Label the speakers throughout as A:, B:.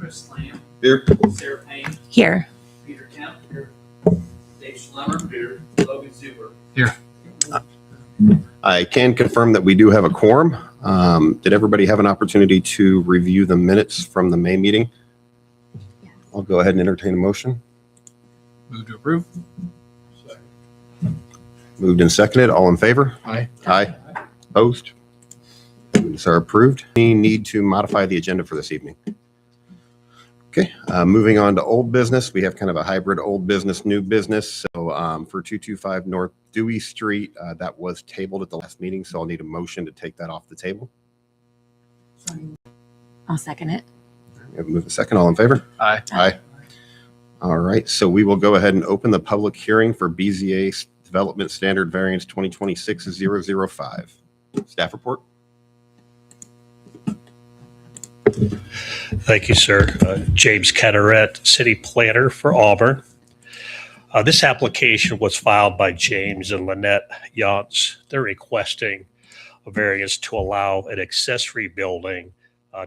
A: Chris Lamb.
B: Here.
A: Sarah Payne.
C: Here.
A: Peter Kemp. Here. Dave Schlemmer. Here. Logan Zuber.
D: Here.
B: I can confirm that we do have a quorum. Did everybody have an opportunity to review the minutes from the May meeting?
C: Yes.
B: I'll go ahead and entertain a motion.
D: Move to approve.
B: Moved and seconded. All in favor?
D: Aye.
B: Aye. Opposed? Minutes are approved. We need to modify the agenda for this evening. Okay, moving on to old business. We have kind of a hybrid old business, new business. So for 225 North Dewey Street, that was tabled at the last meeting. So I'll need a motion to take that off the table.
C: I'll second it.
B: Move a second. All in favor?
D: Aye.
B: Aye. All right. So we will go ahead and open the public hearing for BZA Development Standard Variance 2026-005. Staff report.
E: Thank you, sir. James Catterett, City Planner for Auburn. This application was filed by James and Lynette Yance. They're requesting a variance to allow an accessory building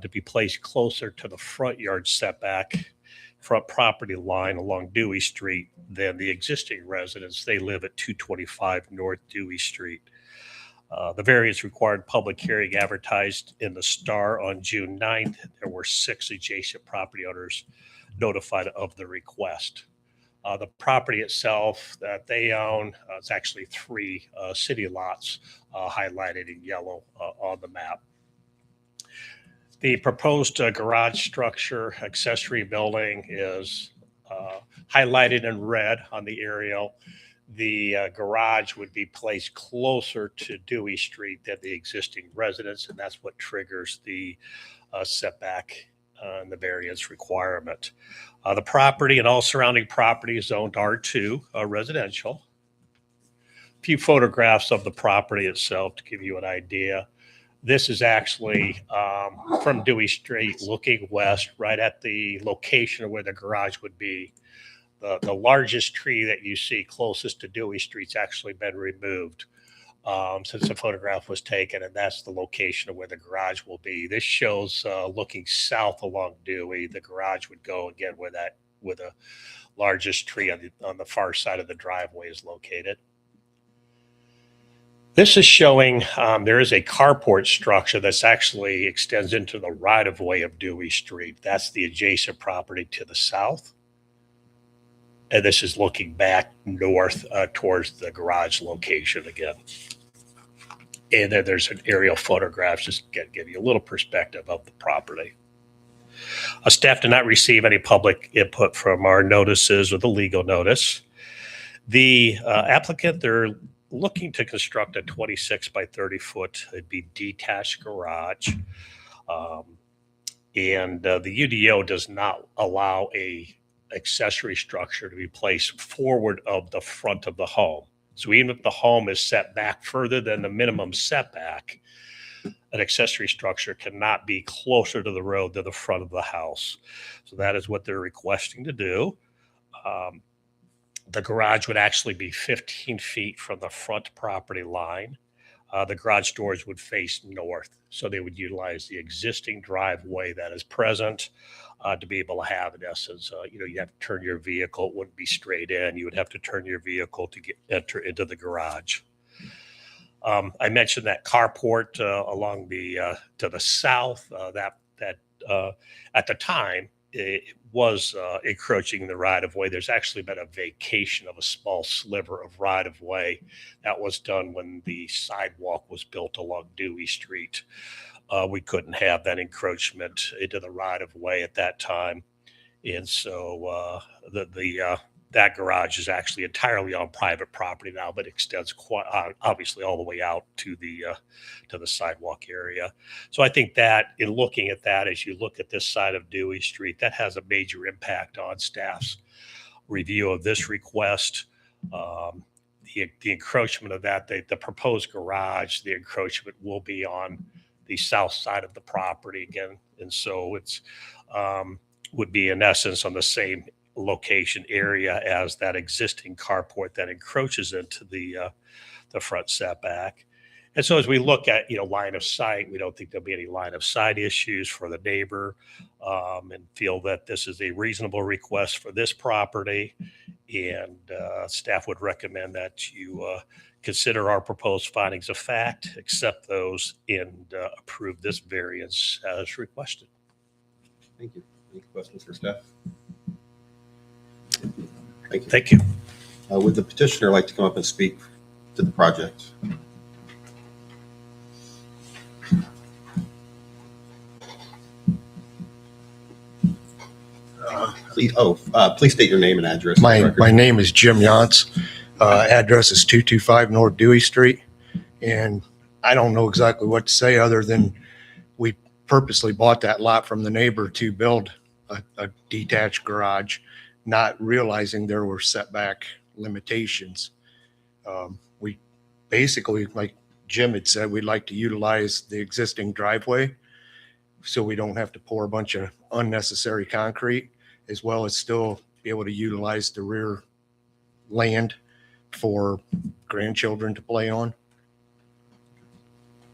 E: to be placed closer to the front yard setback, front property line along Dewey Street than the existing residents. They live at 225 North Dewey Street. The variance required public hearing advertised in the Star on June 9th. There were 6 adjacent property owners notified of the request. The property itself that they own, it's actually 3 city lots highlighted in yellow on the map. The proposed garage structure accessory building is highlighted in red on the aerial. The garage would be placed closer to Dewey Street than the existing residence, and that's what triggers the setback and the variance requirement. The property and all surrounding property is zoned R2 residential. A few photographs of the property itself to give you an idea. This is actually from Dewey Street looking west, right at the location of where the garage would be. The largest tree that you see closest to Dewey Street's actually been removed since the photograph was taken, and that's the location of where the garage will be. This shows looking south along Dewey. The garage would go again where the largest tree on the far side of the driveway is located. This is showing there is a carport structure that's actually extends into the right-of-way of Dewey Street. That's the adjacent property to the south. And this is looking back north towards the garage location again. And then there's an aerial photograph just to give you a little perspective of the property. Staff did not receive any public input from our notices or the legal notice. The applicant, they're looking to construct a 26 by 30 foot, it'd be detached garage. And the UDO does not allow a accessory structure to be placed forward of the front of the home. So even if the home is set back further than the minimum setback, an accessory structure cannot be closer to the road than the front of the house. So that is what they're requesting to do. The garage would actually be 15 feet from the front property line. The garage doors would face north. So they would utilize the existing driveway that is present to be able to have, in essence, you have to turn your vehicle. It wouldn't be straight in. You would have to turn your vehicle to enter into the garage. I mentioned that carport along to the south. That at the time it was encroaching the right-of-way. There's actually been a vacation of a small sliver of right-of-way. That was done when the sidewalk was built along Dewey Street. We couldn't have that encroachment into the right-of-way at that time. And so that garage is actually entirely on private property now, but extends quite obviously all the way out to the sidewalk area. So I think that in looking at that, as you look at this side of Dewey Street, that has a major impact on staff's review of this request. The encroachment of that, the proposed garage, the encroachment will be on the south side of the property again. And so it's would be in essence on the same location area as that existing carport that encroaches into the front setback. And so as we look at, line of sight, we don't think there'll be any line of sight issues for the neighbor, and feel that this is a reasonable request for this property. And staff would recommend that you consider our proposed findings of fact, accept those, and approve this variance as requested.
B: Thank you. Any questions for staff? Thank you.
E: Thank you.
B: Would the petitioner like to come up and speak to the project? Please state your name and address. for the record.
F: My name is Jim Yance. Address is 225 North Dewey Street. And I don't know exactly what to say other than we purposely bought that lot from the neighbor to build a detached garage, not realizing there were setback limitations. We basically, like Jim had said, we'd like to utilize the existing driveway so we don't have to pour a bunch of unnecessary concrete, as well as still be able to utilize the rear land for grandchildren to play on.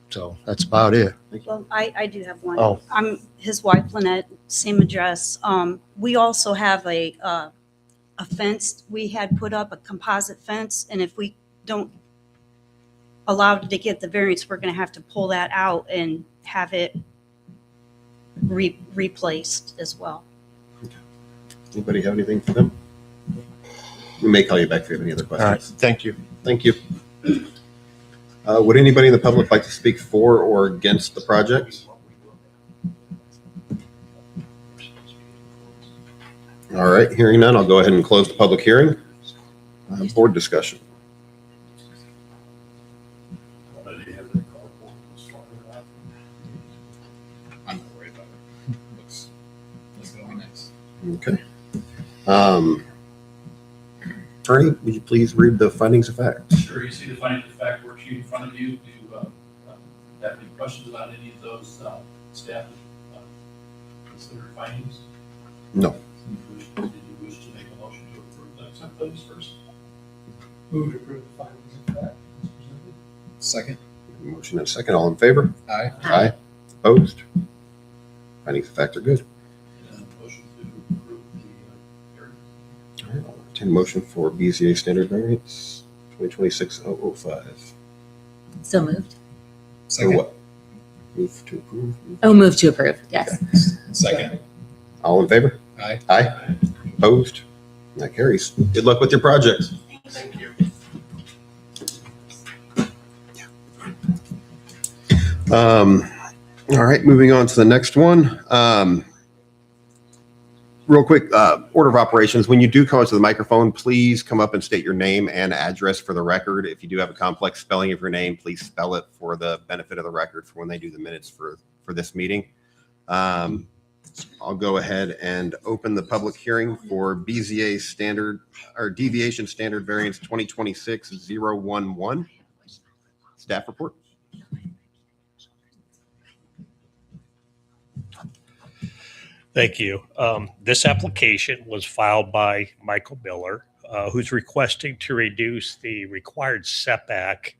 F: So that's about it.
G: Well, I do have one.
F: Oh.
G: I'm his wife, Lynette, same address. We also have a fence we had put up, a composite fence, and if we don't allow to get the variance, we're going to have to pull that out and have it replaced as well.
B: Anybody have anything for them? We may call you back if you have any other
F: All right.
B: questions.
F: Thank you.
B: Thank you. Would anybody in the public like to speak for or against the project? All right, hearing none, I'll go ahead and close the public hearing. Board discussion.
D: I'm not worried about it. Looks really nice.
B: Okay. Attorney, would you please read the findings of fact?
A: Sure, you see the findings of fact worksheet in front of you. Do you have any questions about any of those staff considered findings?
B: No.
A: Did you wish to make a motion to approve, accept those first?
H: Move to approve the findings of fact as presented.
D: Second.
B: Motion and second, all in favor?
D: Aye.
B: Aye. Opposed? Findings of fact are good.
A: And motion to approve the variance.
B: All right, I'll entertain a motion for BZA standard variance 2026-005.
C: So moved.
B: Or
D: Second.
B: what? Move to approve.
C: Oh, move to approve. Yes.
D: Second.
B: All in favor?
D: Aye.
B: Aye. Opposed? That carries. Good luck with your project.
A: Thank you.
B: All right, moving on to the next one. Real quick, order of operations. When you do come up to the microphone, please come up and state your name and address for the record. If you do have a complex spelling of your name, please spell it for the benefit of the record for when they do the minutes for this meeting. I'll go ahead and open the public hearing for BZA standard or deviation standard variance 2026-011. Staff report.
E: Thank you. This application was filed by Michael Miller, who's requesting to reduce the required setback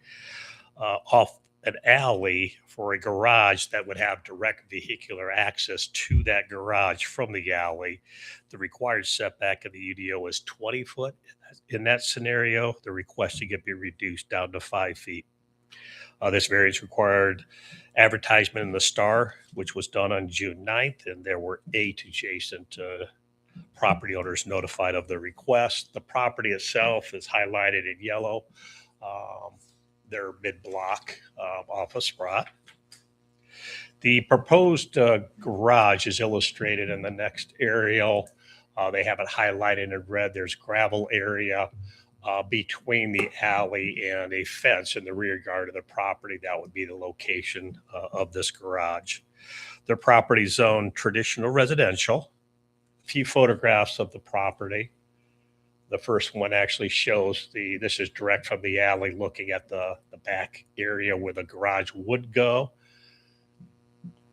E: off an alley for a garage that would have direct vehicular access to that garage from the alley. The required setback of the UDO is 20 foot. In that scenario, the requesting it be reduced down to 5 feet. This variance required advertisement in the Star, which was done on June 9th, and there were 8 adjacent property owners notified of the request. The property itself is highlighted in yellow. They're mid-block off of Sprott. The proposed garage is illustrated in the next aerial. They have it highlighted in red. There's gravel area between the alley and a fence in the rear yard of the property. That would be the location of this garage. Their property zoned traditional residential. A few photographs of the property. The first one actually shows this is direct from the alley looking at the back area where the garage would go.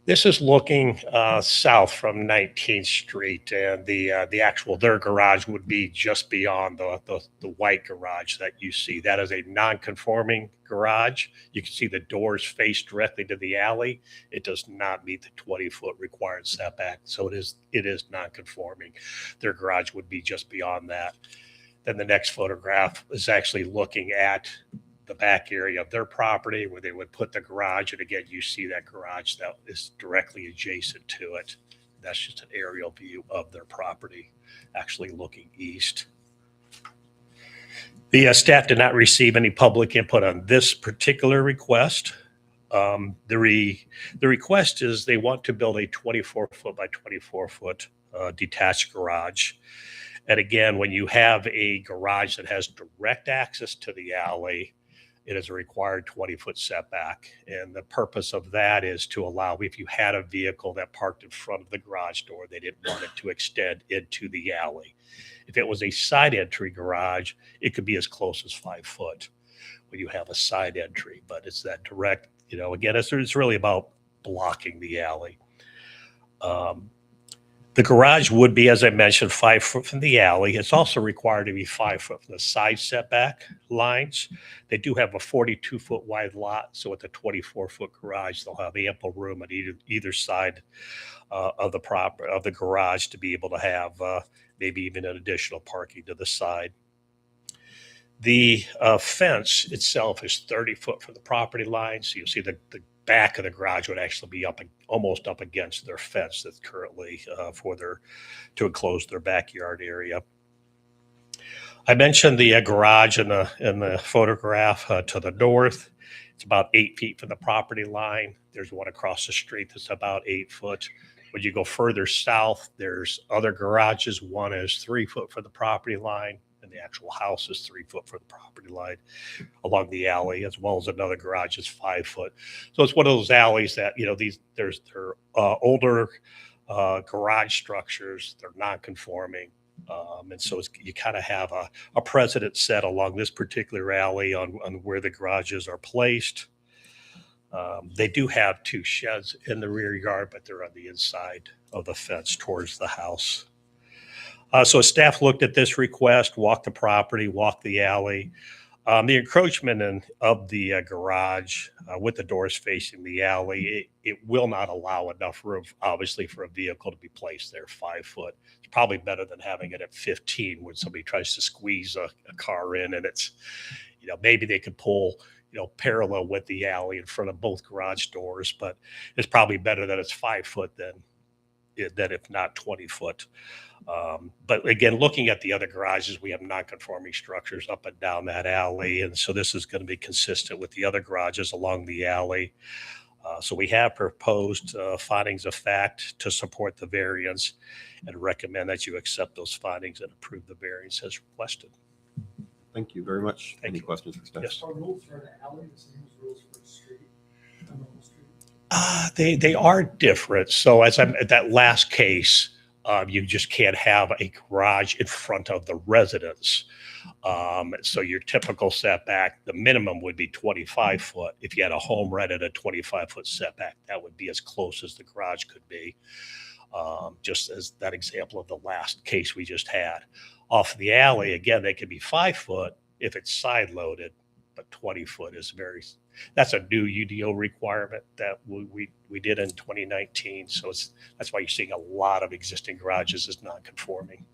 E: This is looking south from 19th Street, and the actual their garage would be just beyond the white garage that you see. That is a non-conforming garage. You can see the doors face directly to the alley. It does not meet the 20-foot required setback, so it is non-conforming. Their garage would be just beyond that. Then the next photograph is actually looking at the back area of their property where they would put the garage. And again, you see that garage that is directly adjacent to it. That's just an aerial view of their property, actually looking east. The staff did not receive any public input on this particular request. The request is they want to build a 24-foot by 24-foot detached garage. And again, when you have a garage that has direct access to the alley, it is a required 20-foot setback. And the purpose of that is to allow, if you had a vehicle that parked in front of the garage door, they didn't want it to extend into the alley. If it was a side entry garage, it could be as close as 5 foot when you have a side entry, but it's that direct, again, it's really about blocking the alley. The garage would be, as I mentioned, 5 foot from the alley. It's also required to be 5 foot from the side setback lines. They do have a 42-foot wide lot, so with the 24-foot garage, they'll have ample room on either side of the garage to be able to have maybe even an additional parking to the side. The fence itself is 30 foot from the property line, so you'll see the back of the garage would actually be almost up against their fence that's currently to enclose their backyard area. I mentioned the garage in the photograph to the north. It's about 8 feet from the property line. There's one across the street that's about 8 foot. When you go further south, there's other garages. One is 3 foot from the property line, and the actual house is 3 foot from the property line along the alley, as well as another garage is 5 foot. So it's one of those alleys that, they're older garage structures. They're non-conforming. And so you kind of have a precedent set along this particular alley on where the garages are placed. They do have 2 sheds in the rear yard, but they're on the inside of the fence towards the house. So staff looked at this request, walked the property, walked the alley. The encroachment of the garage with the doors facing the alley, it will not allow enough room, obviously, for a vehicle to be placed there 5 foot. It's probably better than having it at 15 when somebody tries to squeeze a car in, and it's, maybe they could pull, parallel with the alley in front of both garage doors, but it's probably better that it's 5 foot than if not 20 foot. But again, looking at the other garages, we have non-conforming structures up and down that alley. And so this is going to be consistent with the other garages along the alley. So we have proposed findings of fact to support the variance and recommend that you accept those findings and approve the variance as requested.
B: Thank you very much.
E: Thank
B: Any
E: you.
B: questions for staff?
E: Yes.
H: Are rules for the alley the same as rules for the street? A normal street?
E: They are different. So as that last case, you just can't have a garage in front of the residence. So your typical setback, the minimum would be 25 foot. If you had a home right at a 25-foot setback, that would be as close as the garage could be. Just as that example of the last case we just had. Off the alley, again, they could be 5 foot if it's side loaded, but 20 foot is that's a new UDO requirement that we did in 2019. So that's why you're seeing a lot of existing garages as non-conforming.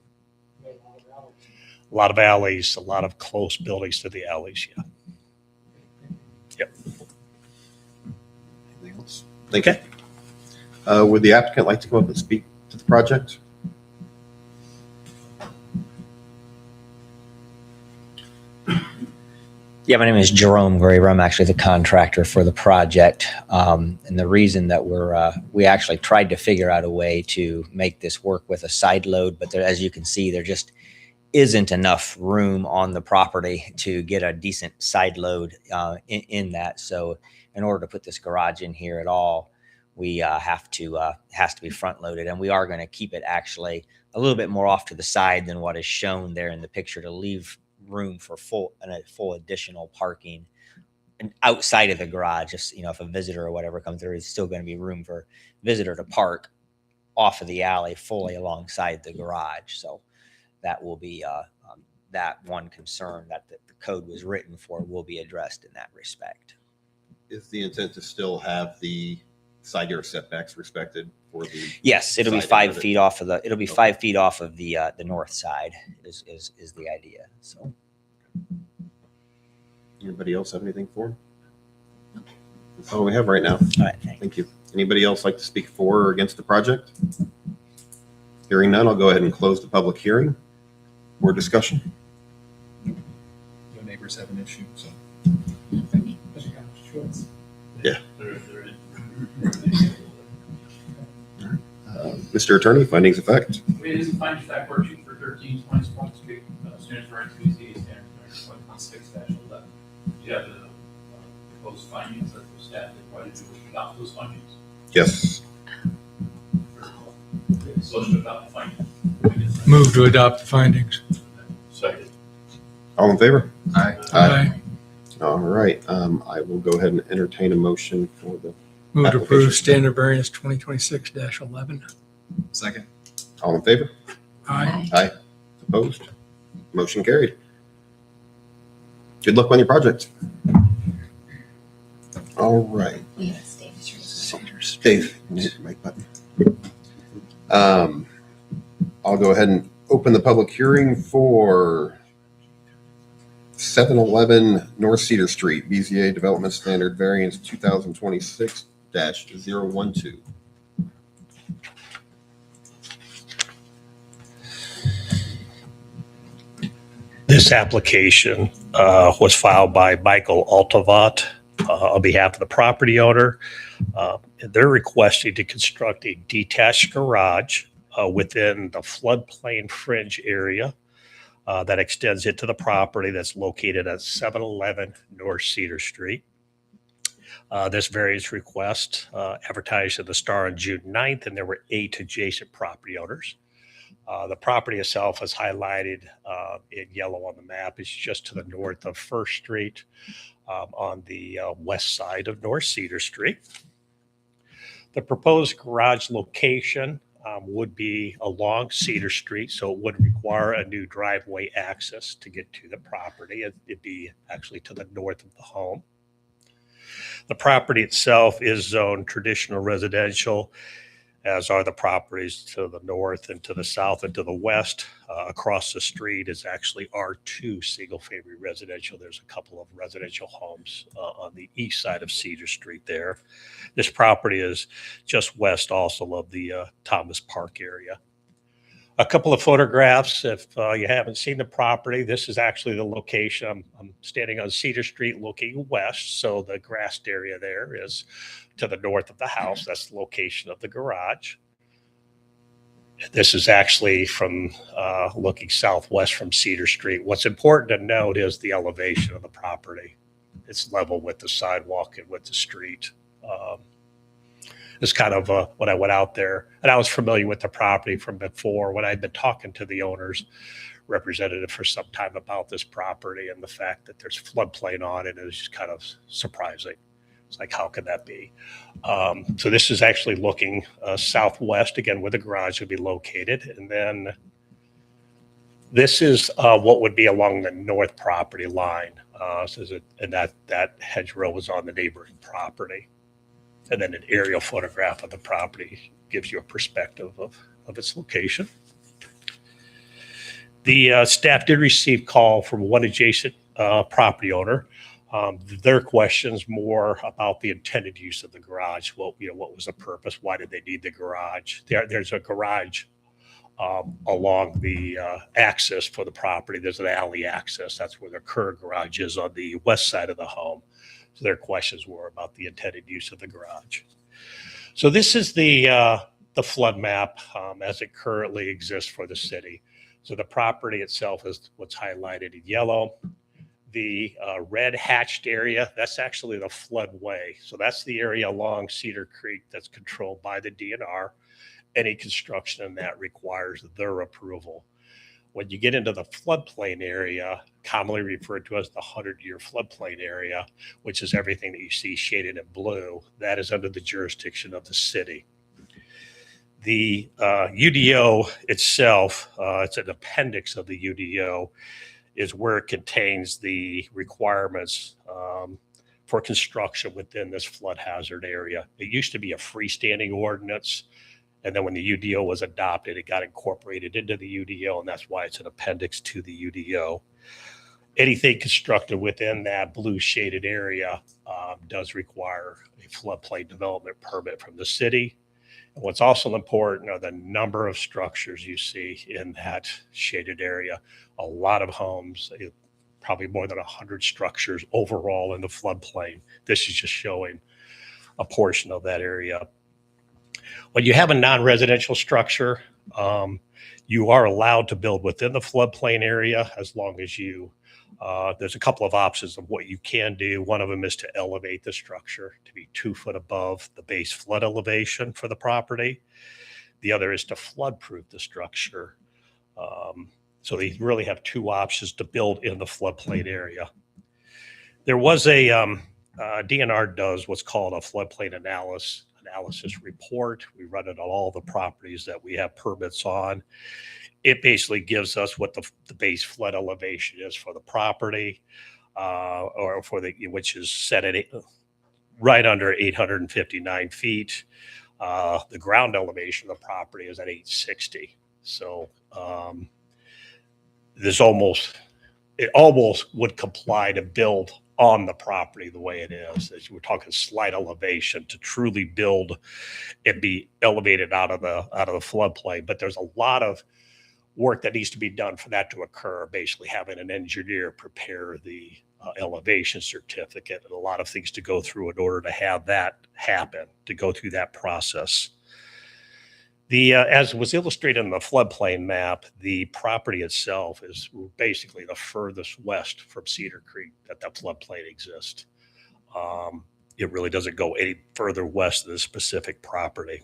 H: No, all of alleys.
E: A lot of alleys, a lot of close buildings to the alleys. Yeah. Yep.
B: Anything else? Thank you. Would the applicant like to come up and speak to the project?
I: Yeah, my name is Jerome Graver. I'm actually the contractor for the project. And the reason that we actually tried to figure out a way to make this work with a side load, but as you can see, there just isn't enough room on the property to get a decent side load in that. So in order to put this garage in here at all, we has to be front loaded, and we are going to keep it actually a little bit more off to the side than what is shown there in the picture to leave room for full additional parking and outside of the garage. Just, if a visitor or whatever comes through, there's still going to be room for visitor to park off of the alley fully alongside the garage. So that will be that one concern that the code was written for will be addressed in that respect.
B: Is the intent to still have the side yard setbacks respected for the?
I: Yes, it'll be
B: side
I: 5
B: end of it?
I: feet off of the. It'll be
B: Okay.
I: 5 feet off of the north side. Is the idea. So.
B: Anybody else have anything for him? That's all we have right now.
I: All right. Thanks.
B: Thank you. Anybody else like to speak for or against the project? Hearing none, I'll go ahead and close the public hearing. More discussion?
D: No neighbors have an issue, so.
H: That's your choice.
B: Yeah.
A: They're in.
B: Mr. Attorney, findings of fact.
A: It is a finding of fact worksheet for 1320 Spruance Street, students are in CCA standard 1.6-11. Do you have the proposed findings that the staff required to adopt those findings?
B: Yes.
A: So to adopt the findings.
H: Move to adopt the findings.
A: Second.
B: All in favor?
H: Aye.
B: All right. I will go ahead and entertain a motion for the,
H: Move to
B: Application.
H: approve standard variance 2026-11.
D: Second.
B: all in favor?
H: Aye.
B: Opposed? Motion carried. Good luck on your project. All right.
C: We have State Street.
B: Dave, mic button. I'll go ahead and open the public hearing for 711 North Cedar Street, BZA Development Standard Variance 2026-012.
E: This application was filed by Michael Altavat on behalf of the property owner. They're requesting to construct a detached garage within the floodplain fringe area that extends into the property that's located at 711 North Cedar Street. This variance request advertised in the Star on June 9th, and there were 8 adjacent property owners. The property itself is highlighted in yellow on the map. It's just to the north of First Street on the west side of North Cedar Street. The proposed garage location would be along Cedar Street, so it would require a new driveway access to get to the property. It'd be actually to the north of the home. The property itself is zoned traditional residential, as are the properties to the north and to the south and to the west. Across the street is actually R2 single-family residential. There's a couple of residential homes on the east side of Cedar Street there. This property is just west also of the Thomas Park area. A couple of photographs. If you haven't seen the property, this is actually the location. I'm standing on Cedar Street looking west, so the grassed area there is to the north of the house. That's the location of the garage. This is actually from looking southwest from Cedar Street. What's important to note is the elevation of the property. It's level with the sidewalk and with the street. It's kind of when I went out there, and I was familiar with the property from before when I'd been talking to the owner's representative for some time about this property, and the fact that there's floodplain on it is just kind of surprising. It's like, how could that be? So this is actually looking southwest, again, where the garage would be located. And then this is what would be along the north property line. And that hedgerow was on the neighboring property. And then an aerial photograph of the property gives you a perspective of its location. The staff did receive call from one adjacent property owner. Their questions more about the intended use of the garage. What was the purpose? Why did they need the garage? There's a garage along the access for the property. There's an alley access. That's where their current garage is on the west side of the home. So their questions were about the intended use of the garage. So this is the flood map as it currently exists for the city. So the property itself is what's highlighted in yellow. The red hatched area, that's actually the floodway. So that's the area along Cedar Creek that's controlled by the DNR. Any construction in that requires their approval. When you get into the floodplain area, commonly referred to as the 100-year floodplain area, which is everything that you see shaded in blue, that is under the jurisdiction of the city. The UDO itself, it's an appendix of the UDO, is where it contains the requirements for construction within this flood hazard area. It used to be a freestanding ordinance, and then when the UDO was adopted, it got incorporated into the UDO, and that's why it's an appendix to the UDO. Anything constructed within that blue shaded area does require a floodplain development permit from the city. And what's also important are the number of structures you see in that shaded area. A lot of homes, probably more than 100 structures overall in the floodplain. This is just showing a portion of that area. When you have a non-residential structure, you are allowed to build within the floodplain area as long as you, there's a couple of options of what you can do. One of them is to elevate the structure to be 2 foot above the base flood elevation for the property. The other is to flood-proof the structure. So they really have 2 options to build in the floodplain area. There was a, DNR does what's called a floodplain analysis report. We run it on all the properties that we have permits on. It basically gives us what the base flood elevation is for the property, or for the, which is set at right under 859 feet. The ground elevation of the property is at 860. So it almost would comply to build on the property the way it is. As we're talking slight elevation to truly build and be elevated out of the floodplain. But there's a lot of work that needs to be done for that to occur. Basically, having an engineer prepare the elevation certificate, and a lot of things to go through in order to have that happen, to go through that process. As was illustrated in the floodplain map, the property itself is basically the furthest west from Cedar Creek that floodplain exists. It really doesn't go any further west than the specific property.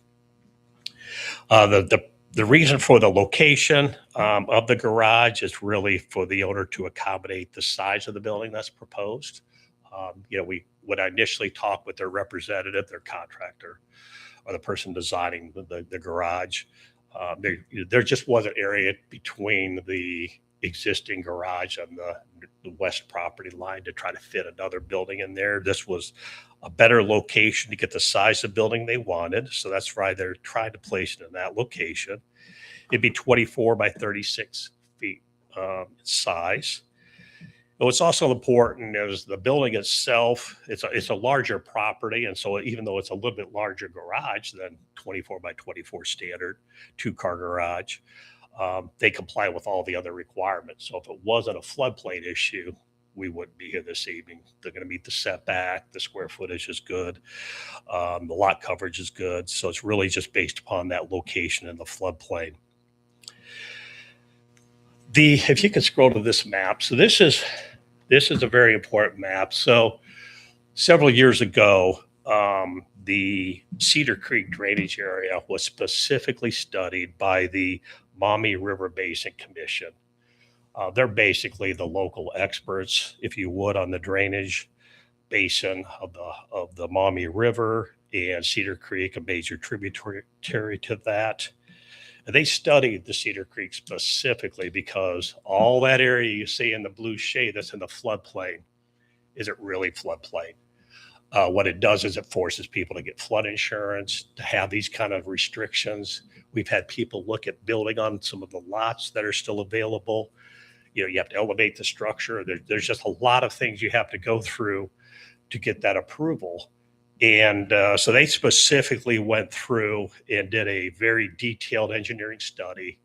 E: The reason for the location of the garage is really for the owner to accommodate the size of the building that's proposed. When I initially talked with their representative, their contractor, or the person designing the garage, there just wasn't area between the existing garage and the west property line to try to fit another building in there. This was a better location to get the size of building they wanted. So that's why they're trying to place it in that location. It'd be 24 by 36 feet in size. What's also important is the building itself. It's a larger property, and so even though it's a little bit larger garage than 24 by 24 standard 2-car garage, they comply with all the other requirements. So if it wasn't a floodplain issue, we wouldn't be here this evening. They're going to meet the setback. The square footage is good. The lot coverage is good. So it's really just based upon that location in the floodplain. If you can scroll to this map, so this is a very important map. So several years ago, the Cedar Creek drainage area was specifically studied by the Maumee River Basin Commission. They're basically the local experts, if you would, on the drainage basin of the Maumee River, and Cedar Creek, a major tributary to that. And they studied the Cedar Creek specifically because all that area you see in the blue shade that's in the floodplain isn't really floodplain. What it does is it forces people to get flood insurance, to have these kind of restrictions. We've had people look at building on some of the lots that are still available. You have to elevate the structure. There's just a lot of things you have to go through to get that approval. And so they specifically went through and did a very detailed engineering study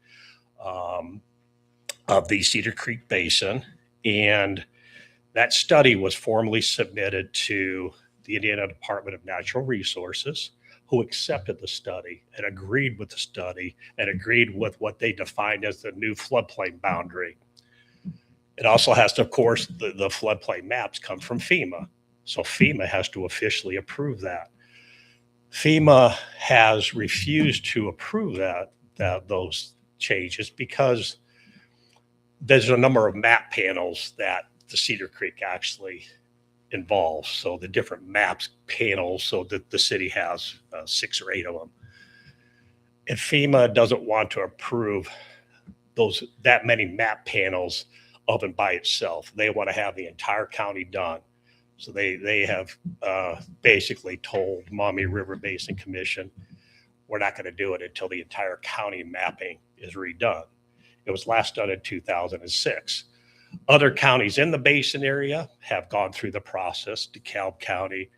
E: of the Cedar Creek Basin. And that study was formally submitted to the Indiana Department of Natural Resources, who accepted the study and agreed with the study and agreed with what they defined as the new floodplain boundary. It also has to, of course, the floodplain maps come from FEMA. So FEMA has to officially approve that. FEMA has refused to approve those changes because there's a number of map panels that the Cedar Creek actually involves. So the different maps panels, so that the city has 6 or 8 of them. And FEMA doesn't want to approve that many map panels of and by itself. They want to have the entire county done. So they have basically told Maumee River Basin Commission, we're not going to do it until the entire county mapping is redone. It was last done in 2006. Other counties in the basin area have gone through the process. DeKalb County,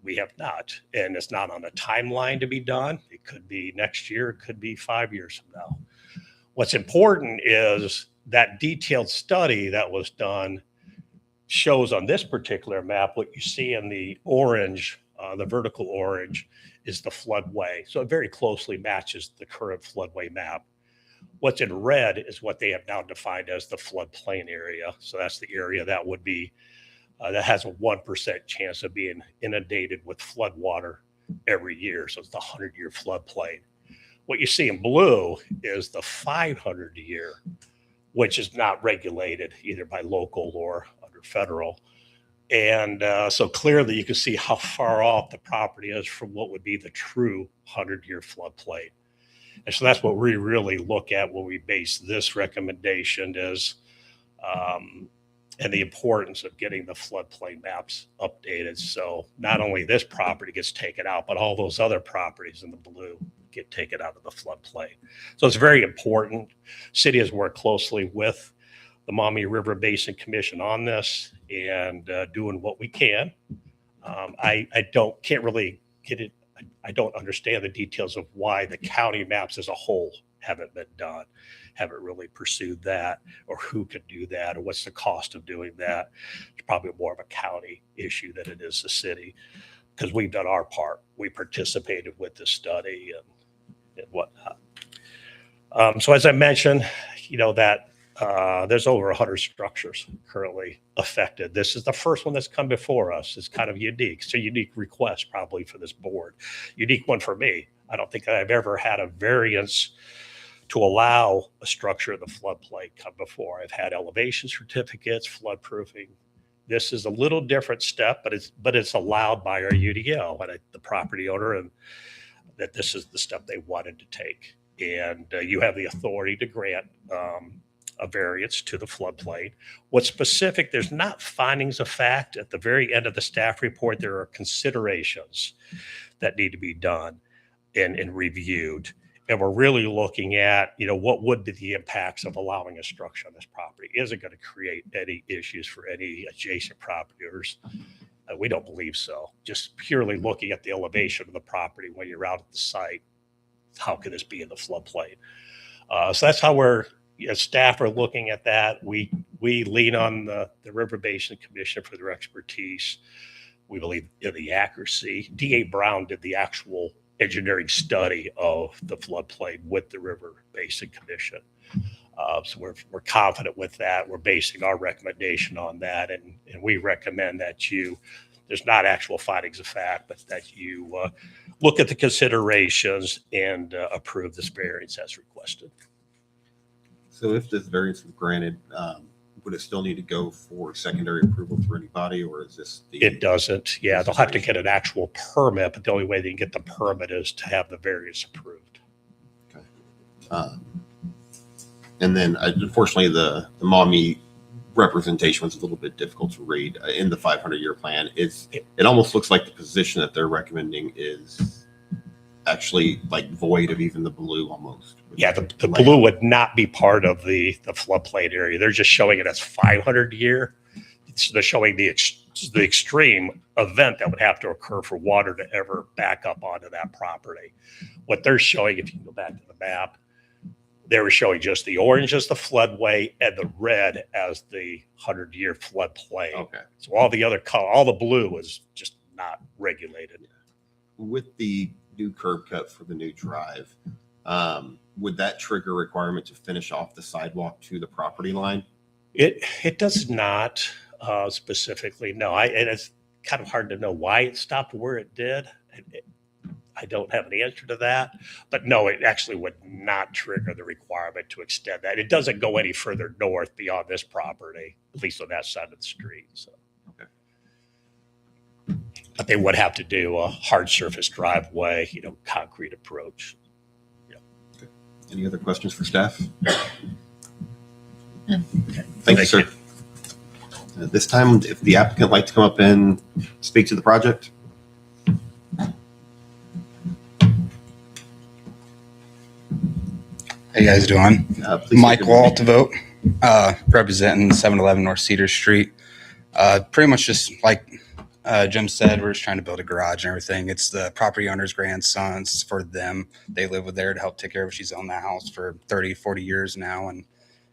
E: we have not, and it's not on a timeline to be done. It could be next year, it could be 5 years from now. What's important is that detailed study that was done shows on this particular map, what you see in the orange, the vertical orange is the floodway. So it very closely matches the current floodway map. What's in red is what they have now defined as the floodplain area. So that's the area that would be, that has a 1% chance of being inundated with flood water every year. So it's the 100-year floodplain. What you see in blue is the 500-year, which is not regulated either by local or under federal. And so clearly you can see how far off the property is from what would be the true 100-year floodplain. And so that's what we really look at when we base this recommendation is, and the importance of getting the floodplain maps updated. So not only this property gets taken out, but all those other properties in the blue get taken out of the floodplain. So it's very important. City has worked closely with the Maumee River Basin Commission on this and doing what we can. I can't really get it. I don't understand the details of why the county maps as a whole haven't been done, haven't really pursued that, or who could do that, or what's the cost of doing that. It's probably more of a county issue than it is the city, because we've done our part. We participated with the study and whatnot. So as I mentioned, that there's over 100 structures currently affected. This is the first one that's come before us. It's kind of unique. It's a unique request probably for this board. Unique one for me. I don't think I've ever had a variance to allow a structure in the floodplain come before. I've had elevation certificates, flood proofing. This is a little different step, but it's allowed by our UDO and the property owner, and that this is the step they wanted to take. And you have the authority to grant a variance to the floodplain. What's specific, there's not findings of fact. At the very end of the staff report, there are considerations that need to be done and reviewed. And we're really looking at, what would be the impacts of allowing a structure on this property? Is it going to create any issues for any adjacent property owners? We don't believe so. Just purely looking at the elevation of the property when you're out at the site, how can this be in the floodplain? So that's how we're, staff are looking at that. We lean on the River Basin Commission for their expertise. We believe in the accuracy. D.A. Brown did the actual engineering study of the floodplain with the River Basin Commission. So we're confident with that. We're basing our recommendation on that. And we recommend that there's not actual findings of fact, but that you look at the considerations and approve this variance as requested.
B: So if this variance was granted, would it still need to go for secondary approval through anybody, or is this
E: It doesn't. Yeah, they'll have to get an actual permit, but the only way they can get the permit is to have the variance approved.
B: Okay. And then, unfortunately, the Maumee representation was a little bit difficult to read in the 500-year plan. It almost looks like the position that they're recommending is actually like void of even the blue almost.
E: Yeah, the blue would not be part of the floodplain area. They're just showing it as 500-year. So they're showing the extreme event that would have to occur for water to ever back up onto that property. What they're showing, if you go back to the map, they were showing just the orange as the floodway and the red as the 100-year floodplain.
B: Okay.
E: So all the other color, all the blue is just not regulated.
B: With the new curb cut for the new drive, would that trigger a requirement to finish off the sidewalk to the property line?
E: It does not specifically. No, and it's kind of hard to know why it stopped where it did. I don't have an answer to that, but no, it actually would not trigger the requirement to extend that. It doesn't go any further north beyond this property, at least on that side of the street. So, but they would have to do a hard surface driveway, concrete approach.
B: Any other questions for staff?
C: No.
B: Thank you, sir. At this time, if the applicant would like to come up and speak to the project.
J: How you guys doing?
B: Please
J: Mike
B: state your name.
J: Waltavote, representing 711 North Cedar Street. Pretty much just like Jim said, we're just trying to build a garage and everything. It's the property owner's grandson's for them. They live with there to help take care of it. She's owned that house for 30, 40 years now, and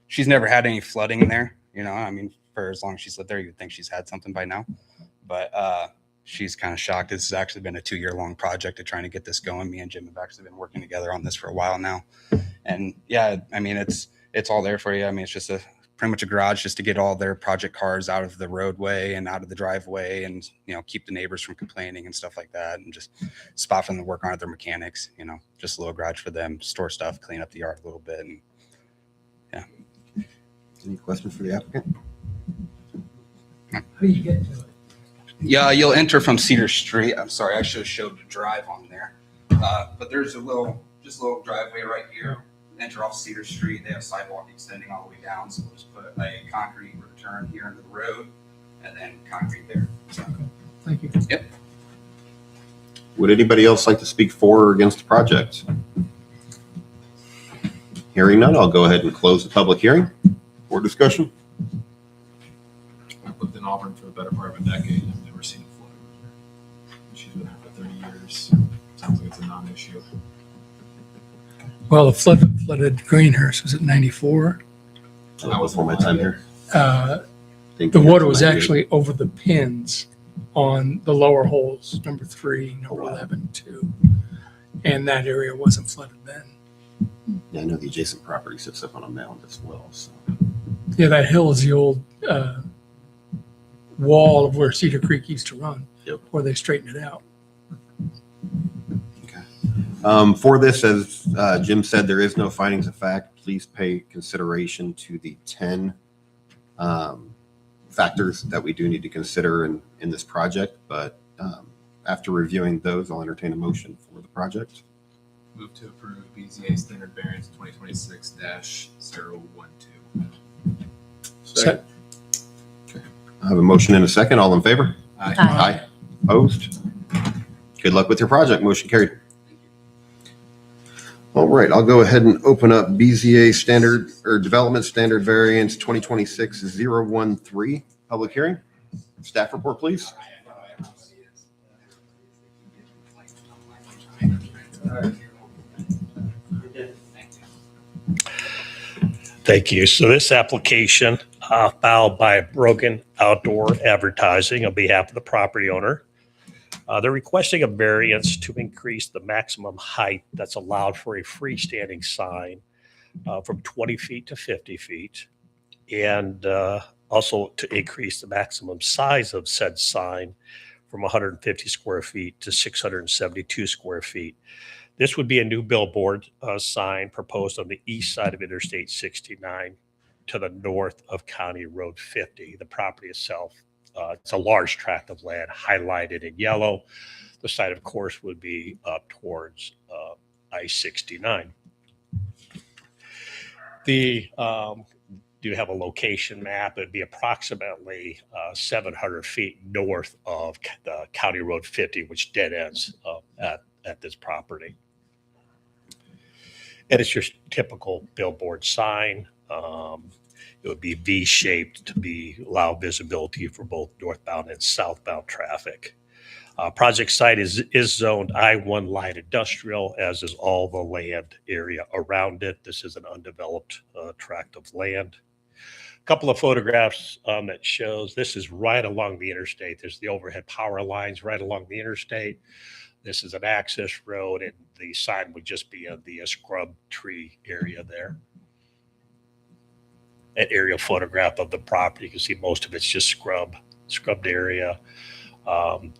J: she's never had any flooding there. I mean, for as long as she's lived there, you'd think she's had something by now. But she's kind of shocked. This has actually been a 2-year-long project of trying to get this going. Me and Jim have actually been working together on this for a while now. And yeah, I mean, it's all there for you. I mean, it's just pretty much a garage just to get all their project cars out of the roadway and out of the driveway and, keep the neighbors from complaining and stuff like that. And just spot for them to work on their mechanics, just a little garage for them, store stuff, clean up the yard a little bit. And yeah.
B: Any questions for the applicant?
H: How do you get to it?
J: Yeah, you'll enter from Cedar Street. I'm sorry, I should have showed the drive on there. But there's a little driveway right here. Enter off Cedar Street. They have sidewalk extending all the way down. So we'll just put a concrete return here into the road and then concrete there. So,
H: Thank you.
J: yep.
B: Would anybody else like to speak for or against the project? Hearing none, I'll go ahead and close the public hearing for discussion.
D: I've lived in Auburn for the better part of a decade. I've never seen a flood. She's been there for 30 years. Sounds like it's a non-issue.
H: Well, the flooded Greenhurst was at 94.
B: That was before my time here. Thank
H: The
B: you.
H: water was actually over the pins on the lower holes, number 3, number 11, 2. And that area wasn't flooded then.
B: Yeah, I know the adjacent property sits up on a mound as well. So.
H: Yeah, that hill is the old wall of where Cedar Creek used to run,
B: Yep.
H: where they straightened it out.
B: For this, as Jim said, there is no findings of fact. Please pay consideration to the 10 factors that we do need to consider in this project. But after reviewing those, I'll entertain a motion for the project.
D: Move to approve BZA standard variance 2026-012.
H: So,
B: I have a motion and a second. All in favor?
D: Aye.
B: Aye. Opposed? Good luck with your project. Motion carried. All right, I'll go ahead and open up BZA standard or development standard variance 2026-013 public hearing. Staff report, please.
E: Thank you. So this application filed by Brogan Outdoor Advertising on behalf of the property owner. They're requesting a variance to increase the maximum height that's allowed for a freestanding sign from 20 feet to 50 feet, and also to increase the maximum size of said sign from 150 square feet to 672 square feet. This would be a new billboard sign proposed on the east side of Interstate 69 to the north of County Road 50. The property itself, it's a large tract of land highlighted in yellow. The site, of course, would be up towards I-69. Do you have a location map? It'd be approximately 700 feet north of the County Road 50, which dead ends at this property. And it's your typical billboard sign. It would be V-shaped to allow visibility for both northbound and southbound traffic. Project site is zoned I-1 light industrial, as is all the land area around it. This is an undeveloped tract of land. A couple of photographs that shows this is right along the interstate. There's the overhead power lines right along the interstate. This is an access road, and the sign would just be in the scrub tree area there. An aerial photograph of the property. You can see most of it's just scrubbed area.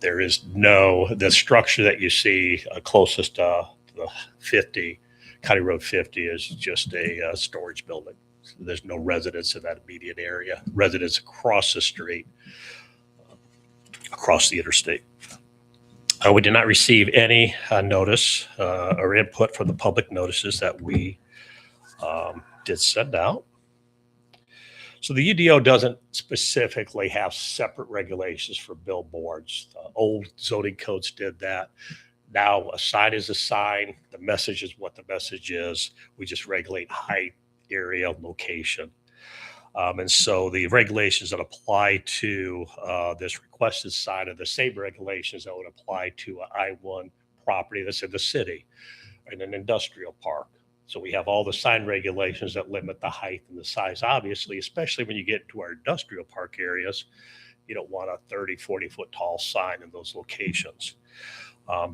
E: There is the structure that you see closest to the 50, County Road 50 is just a storage building. So there's no residents in that immediate area. Residents across the street, across the interstate. We did not receive any notice or input from the public notices that we did send out. So the UDO doesn't specifically have separate regulations for billboards. Old zoning codes did that. Now a sign is a sign. The message is what the message is. We just regulate height, area, location. And so the regulations that apply to this requested sign are the same regulations that would apply to an I-1 property that's in the city, in an industrial park. So we have all the sign regulations that limit the height and the size, obviously, especially when you get into our industrial park areas. You don't want a 30, 40-foot tall sign in those locations.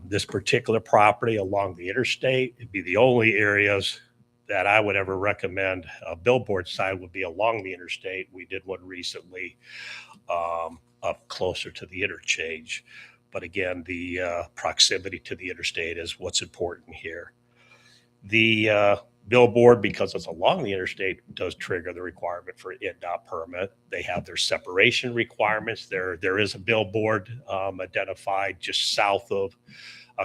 E: This particular property along the interstate would be the only areas that I would ever recommend a billboard sign would be along the interstate. We did one recently up closer to the interchange. But again, the proximity to the interstate is what's important here. The billboard, because it's along the interstate, does trigger the requirement for an INDOT permit. They have their separation requirements. There is a billboard identified just south of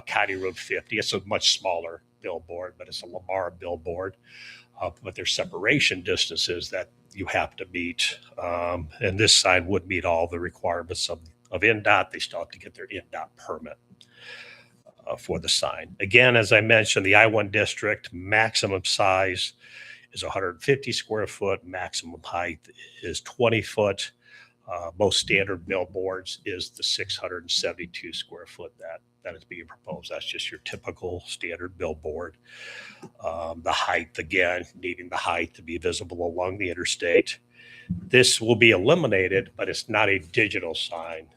E: County Road 50. It's a much smaller billboard, but it's a Lamar billboard. But there's separation distances that you have to meet. And this sign would meet all the requirements of INDOT. They still have to get their INDOT permit for the sign. Again, as I mentioned, the I-1 district maximum size is 150 square foot. Maximum height is 20 foot. Most standard billboards is the 672 square foot that is being proposed. That's just your typical standard billboard. The height, again, needing the height to be visible along the interstate. This will be eliminated, but it's not a digital sign.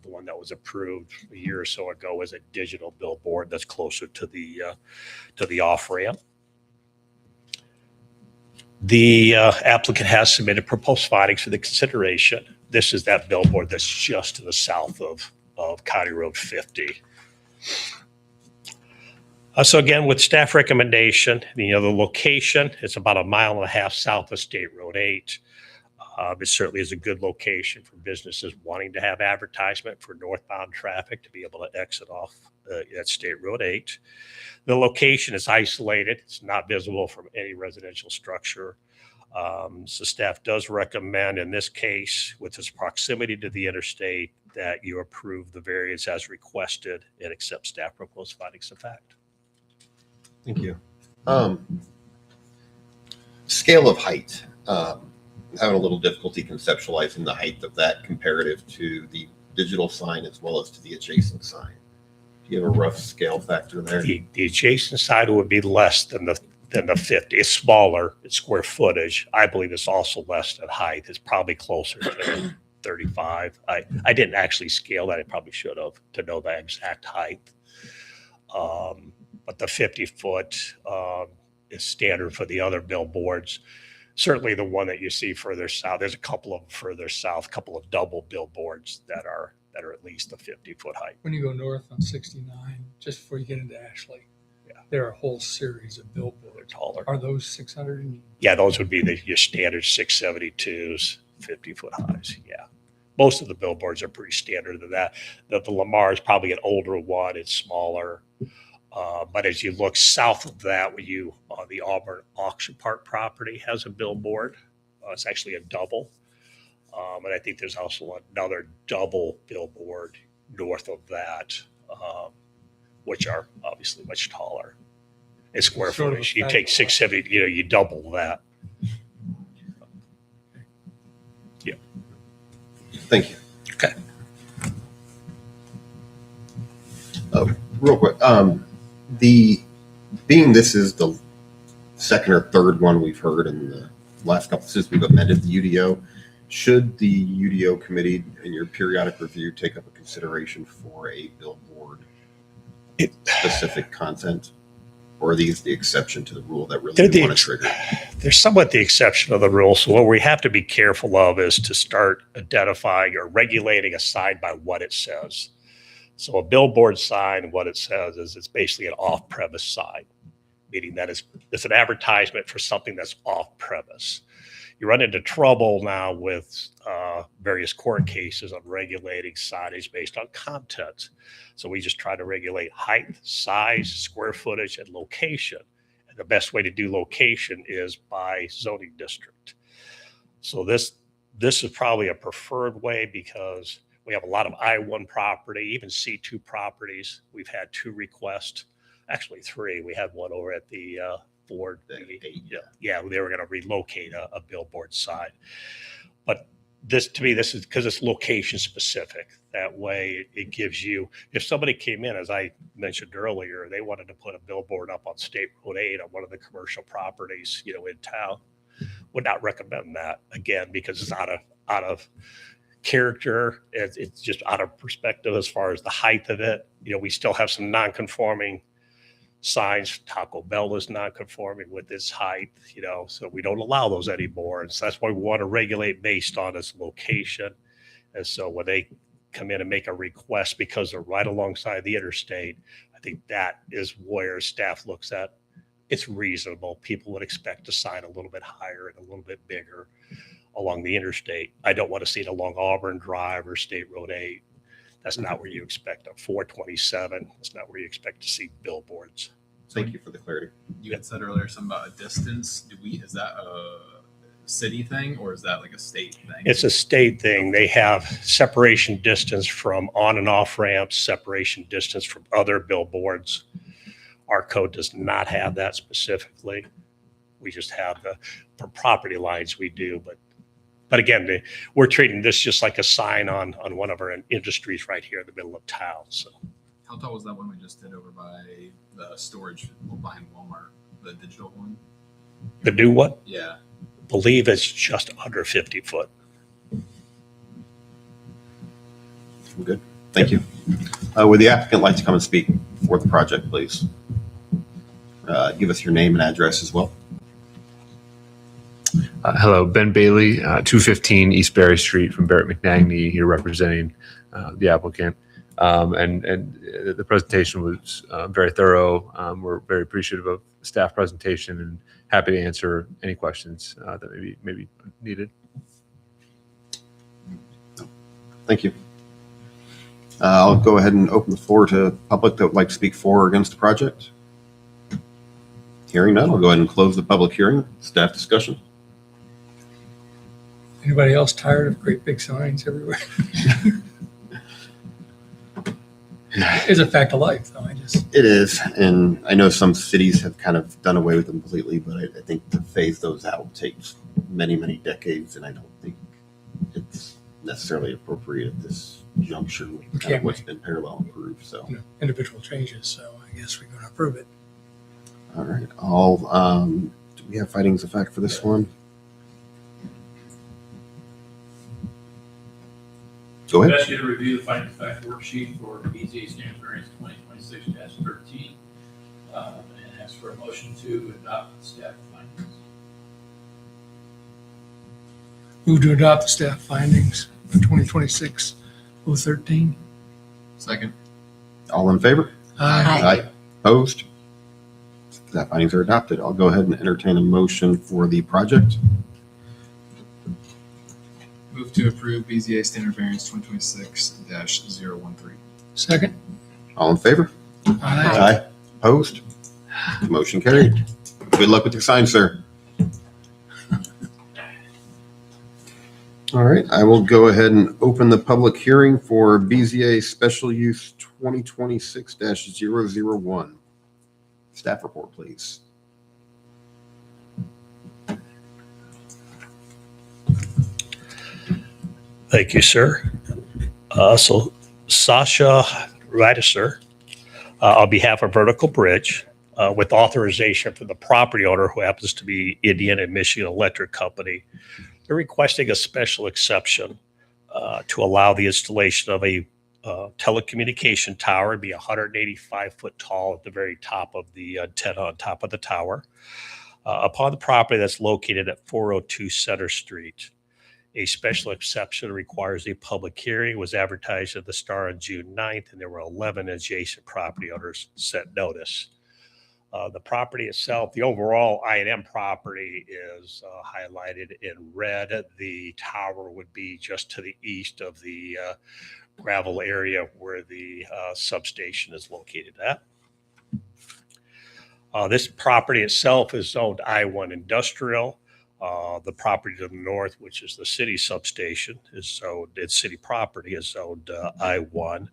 E: The one that was approved a year or so ago is a digital billboard that's closer to the off-ramp. The applicant has submitted proposed findings for the consideration. This is that billboard that's just to the south of County Road 50. So again, with staff recommendation, the location, it's about 1.5 miles south of State Road 8. It certainly is a good location for businesses wanting to have advertisement for northbound traffic to be able to exit off at State Road 8. The location is isolated. It's not visible from any residential structure. So staff does recommend in this case, with its proximity to the interstate, that you approve the variance as requested and accept staff proposed findings of fact.
B: Thank you. Scale of height. Having a little difficulty conceptualizing the height of that comparative to the digital sign as well as to the adjacent sign. Do you have a rough scale factor there?
E: The adjacent side would be less than the 50. It's smaller. It's square footage. I believe it's also less than height. It's probably closer to 35. I didn't actually scale that. I probably should have to know the exact height. But the 50-foot is standard for the other billboards. Certainly the one that you see further south, there's a couple of them further south, a couple of double billboards that are at least a 50-foot height.
H: When you go north on 69, just before you get into Ashley, there are a whole series of billboards.
E: They're taller.
H: Are those 600?
E: Yeah, those would be your standard 672s, 50-foot highs. Yeah. Most of the billboards are pretty standard to that. The Lamar is probably an older one. It's smaller. But as you look south of that, the Auburn Auction Park property has a billboard. It's actually a double. And I think there's also another double billboard north of that, which are obviously much taller. It's square footage. You take 670, you double that. Yeah.
B: Thank you.
E: Okay.
B: Real quick, this is the second or third one we've heard in the last couple since we've amended the UDO. Should the UDO committee in your periodic review take up a consideration for a billboard specific content? Or are these the exception to the rule that really
E: They're
B: we
E: the
B: want to trigger?
E: They're somewhat the exception of the rule. So what we have to be careful of is to start identifying or regulating a sign by what it says. So a billboard sign, what it says is it's basically an off-premise sign, meaning that it's an advertisement for something that's off-premise. You run into trouble now with various court cases on regulating signage based on content. So we just try to regulate height, size, square footage, and location. And the best way to do location is by zoning district. So this is probably a preferred way because we have a lot of I-1 property, even C2 properties. We've had 2 requests, actually 3. We had one over at the Ford. Yeah, they were going to relocate a billboard sign. But this, to me, this is because it's location specific. That way it gives you, if somebody came in, as I mentioned earlier, they wanted to put a billboard up on State Road 8 on one of the commercial properties, in town, would not recommend that, again, because it's out of character. It's just out of perspective as far as the height of it. We still have some non-conforming signs. Taco Bell is non-conforming with its height, so we don't allow those anymore. And so that's why we want to regulate based on its location. And so when they come in and make a request because they're right alongside the interstate, I think that is where staff looks at it's reasonable. People would expect a sign a little bit higher and a little bit bigger along the interstate. I don't want to see it along Auburn Drive or State Road 8. That's not where you expect a 427. That's not where you expect to see billboards.
B: Thank you for the clarity.
D: You had said earlier something about a distance. Is that a city thing or is that like a state thing?
E: It's a state thing. They have separation distance from on and off ramps, separation distance from other billboards. Our code does not have that specifically. We just have for property lines we do, but again, we're treating this just like a sign on one of our industries right here in the middle of town. So,
D: how tall was that one we just did over by the storage behind Walmart, the digital one?
E: The new one?
D: Yeah.
E: I believe it's just under 50 foot.
B: Good. Thank you. Would the applicant like to come and speak for the project, please? Give us your name and address as well.
K: Hello, Ben Bailey, 215 East Berry Street from Barrett McNagny, here representing the applicant. And the presentation was very thorough. We're very appreciative of staff presentation and happy to answer any questions that may be needed.
B: Thank you. I'll go ahead and open the floor to public that would like to speak for or against the project. Hearing none, I'll go ahead and close the public hearing. Staff discussion.
H: Anybody else tired of great big signs everywhere? It's a fact of life, though.
B: It is, and I know some cities have kind of done away with them completely, but I think to phase those out takes many, many decades, and I don't think it's necessarily appropriate at this juncture with kind of what's been parallel improved. So,
H: individual changes. So I guess we're going to approve it.
B: All right. Do we have findings of fact for this one? Go ahead.
A: I ask you to review the finding of fact worksheet for BZA standard variance 2026-13 and ask for a motion to adopt the staff findings.
H: Move to adopt the staff findings for 2026-013.
D: Second.
B: All in favor?
H: Aye.
B: Opposed? Staff findings are adopted. I'll go ahead and entertain a motion for the project.
D: Move to approve BZA standard variance 2026-013.
H: Second.
B: All in favor?
H: Aye.
B: Opposed? Motion carried. Good luck with your sign, sir. All right, I will go ahead and open the public hearing for BZA Special Use 2026-001. Staff report, please.
E: Thank you, sir. So Sasha Radisser, on behalf of Vertical Bridge, with authorization from the property owner, who happens to be Indiana and Michigan Electric Company, they're requesting a special exception to allow the installation of a telecommunication tower. It'd be 185 foot tall at the very top of the antenna on top of the tower. Upon the property that's located at 402 Center Street. A special exception requires a public hearing, was advertised at the Star on June 9th, and there were 11 adjacent property owners sent notice. The property itself, the overall I&M property is highlighted in red. The tower would be just to the east of the gravel area where the substation is located at. This property itself is zoned I-1 industrial. The property to the north, which is the city substation, is zoned, it's city property is zoned I-1.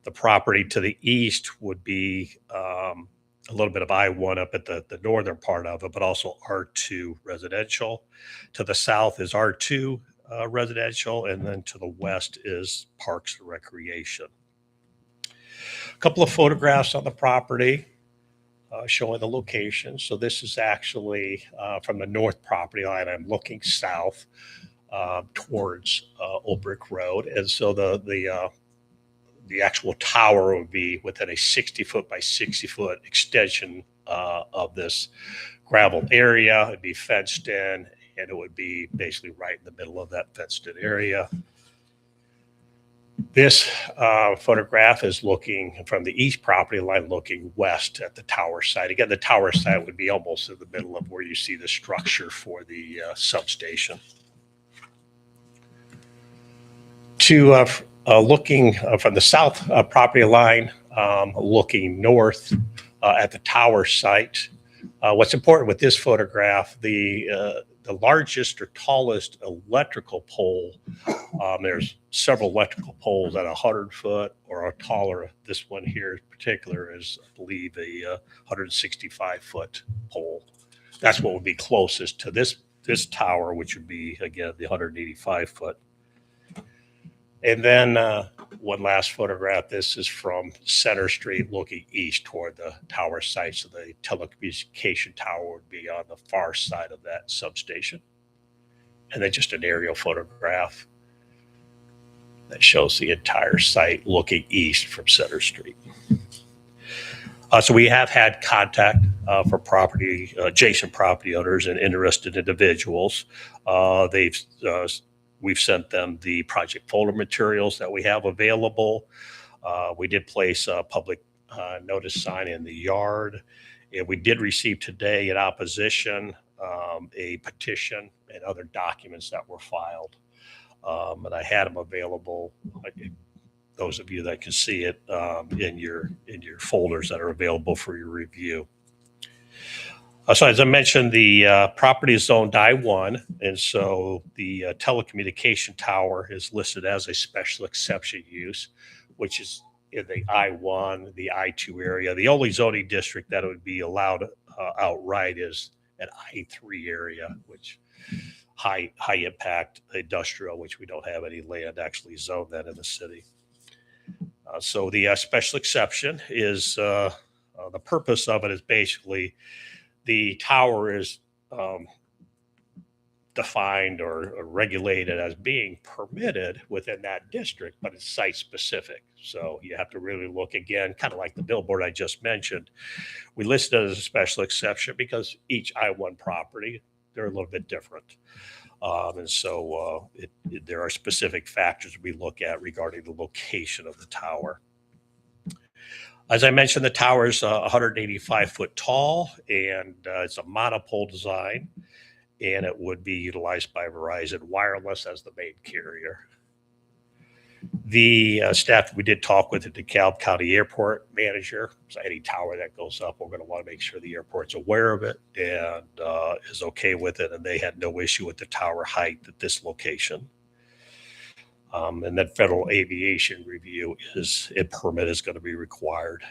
E: The property to the east would be a little bit of I-1 up at the northern part of it, but also R2 residential. To the south is R2 residential, and then to the west is Parks and Recreation. A couple of photographs on the property. Showing the location. So this is actually from the north property line. I'm looking south towards Old Brick Road, and so the actual tower would be within a 60 foot by 60 foot extension of this gravel area. It'd be fenced in, and it would be basically right in the middle of that fenced in area. This photograph is looking from the east property line, looking west at the tower site. Again, the tower site would be almost in the middle of where you see the structure for the substation. To looking from the south property line, looking north at the tower site. What's important with this photograph, the largest or tallest electrical pole, there's several electrical poles at 100 foot or taller. This one here in particular is, I believe, a 165 foot pole. That's what would be closest to this tower, which would be, again, the 185 foot. And then one last photograph. This is from Center Street looking east toward the tower site. So the telecommunication tower would be on the far side of that substation. And then just an aerial photograph that shows the entire site looking east from Center Street. So we have had contact for adjacent property owners and interested individuals. We've sent them the project folder materials that we have available. We did place a public notice sign in the yard. And we did receive today in opposition a petition and other documents that were filed. And I had them available. Those of you that can see it in your folders that are available for your review. So as I mentioned, the property is zoned I-1, and so the telecommunication tower is listed as a special exception use, which is in the I-1, the I-2 area. The only zoning district that would be allowed outright is an I-3 area, which high impact industrial, which we don't have any land actually zoned that in the city. So the special exception is the purpose of it is basically the tower is defined or regulated as being permitted within that district, but it's site specific. So you have to really look again, kind of like the billboard I just mentioned. We listed it as a special exception because each I-1 property, they're a little bit different. And so there are specific factors we look at regarding the location of the tower. As I mentioned, the tower is 185 foot tall, and it's a monopole design, and it would be utilized by Verizon Wireless as the main carrier. The staff we did talk with the DeKalb County Airport manager. So any tower that goes up, we're going to want to make sure the airport's aware of it and is okay with it, and they had no issue with the tower height at this location. And then federal aviation review permit is going to be required.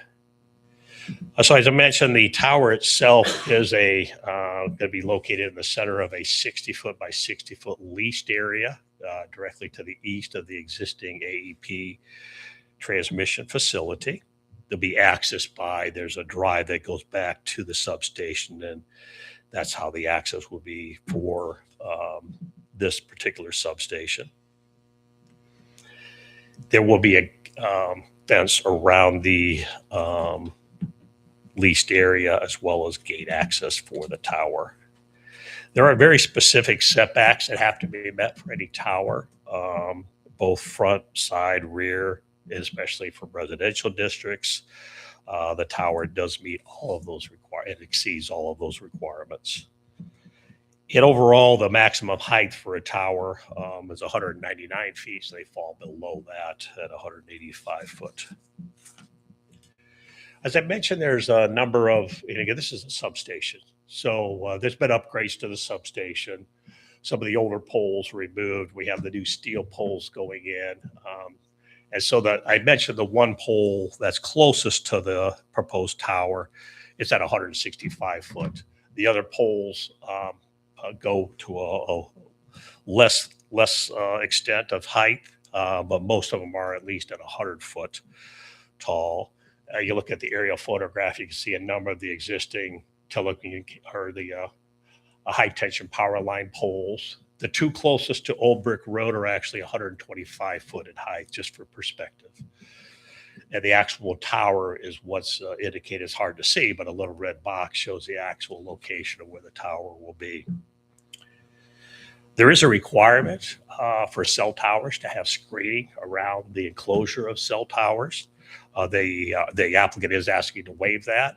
E: So as I mentioned, the tower itself is going to be located in the center of a 60 foot by 60 foot leased area directly to the east of the existing AEP transmission facility. There'll be access there's a drive that goes back to the substation, and that's how the access will be for this particular substation. There will be fence around the leased area as well as gate access for the tower. There are very specific setbacks that have to be met for any tower, both front, side, rear, especially for residential districts. The tower does meet all of those it exceeds all of those requirements. And overall, the maximum height for a tower is 199 feet, so they fall below that at 185 foot. As I mentioned, there's a number of, and again, this is a substation. So there's been upgrades to the substation. Some of the older poles removed. We have the new steel poles going in. And so that I mentioned the one pole that's closest to the proposed tower, it's at 165 foot. The other poles go to a less extent of height, but most of them are at least at 100 foot tall. You look at the aerial photograph, you can see a number of the existing high tension power line poles. The two closest to Old Brick Road are actually 125 foot in height, just for perspective. And the actual tower is what's indicated. It's hard to see, but a little red box shows the actual location of where the tower will be. There is a requirement for cell towers to have screening around the enclosure of cell towers. The applicant is asking to waive that.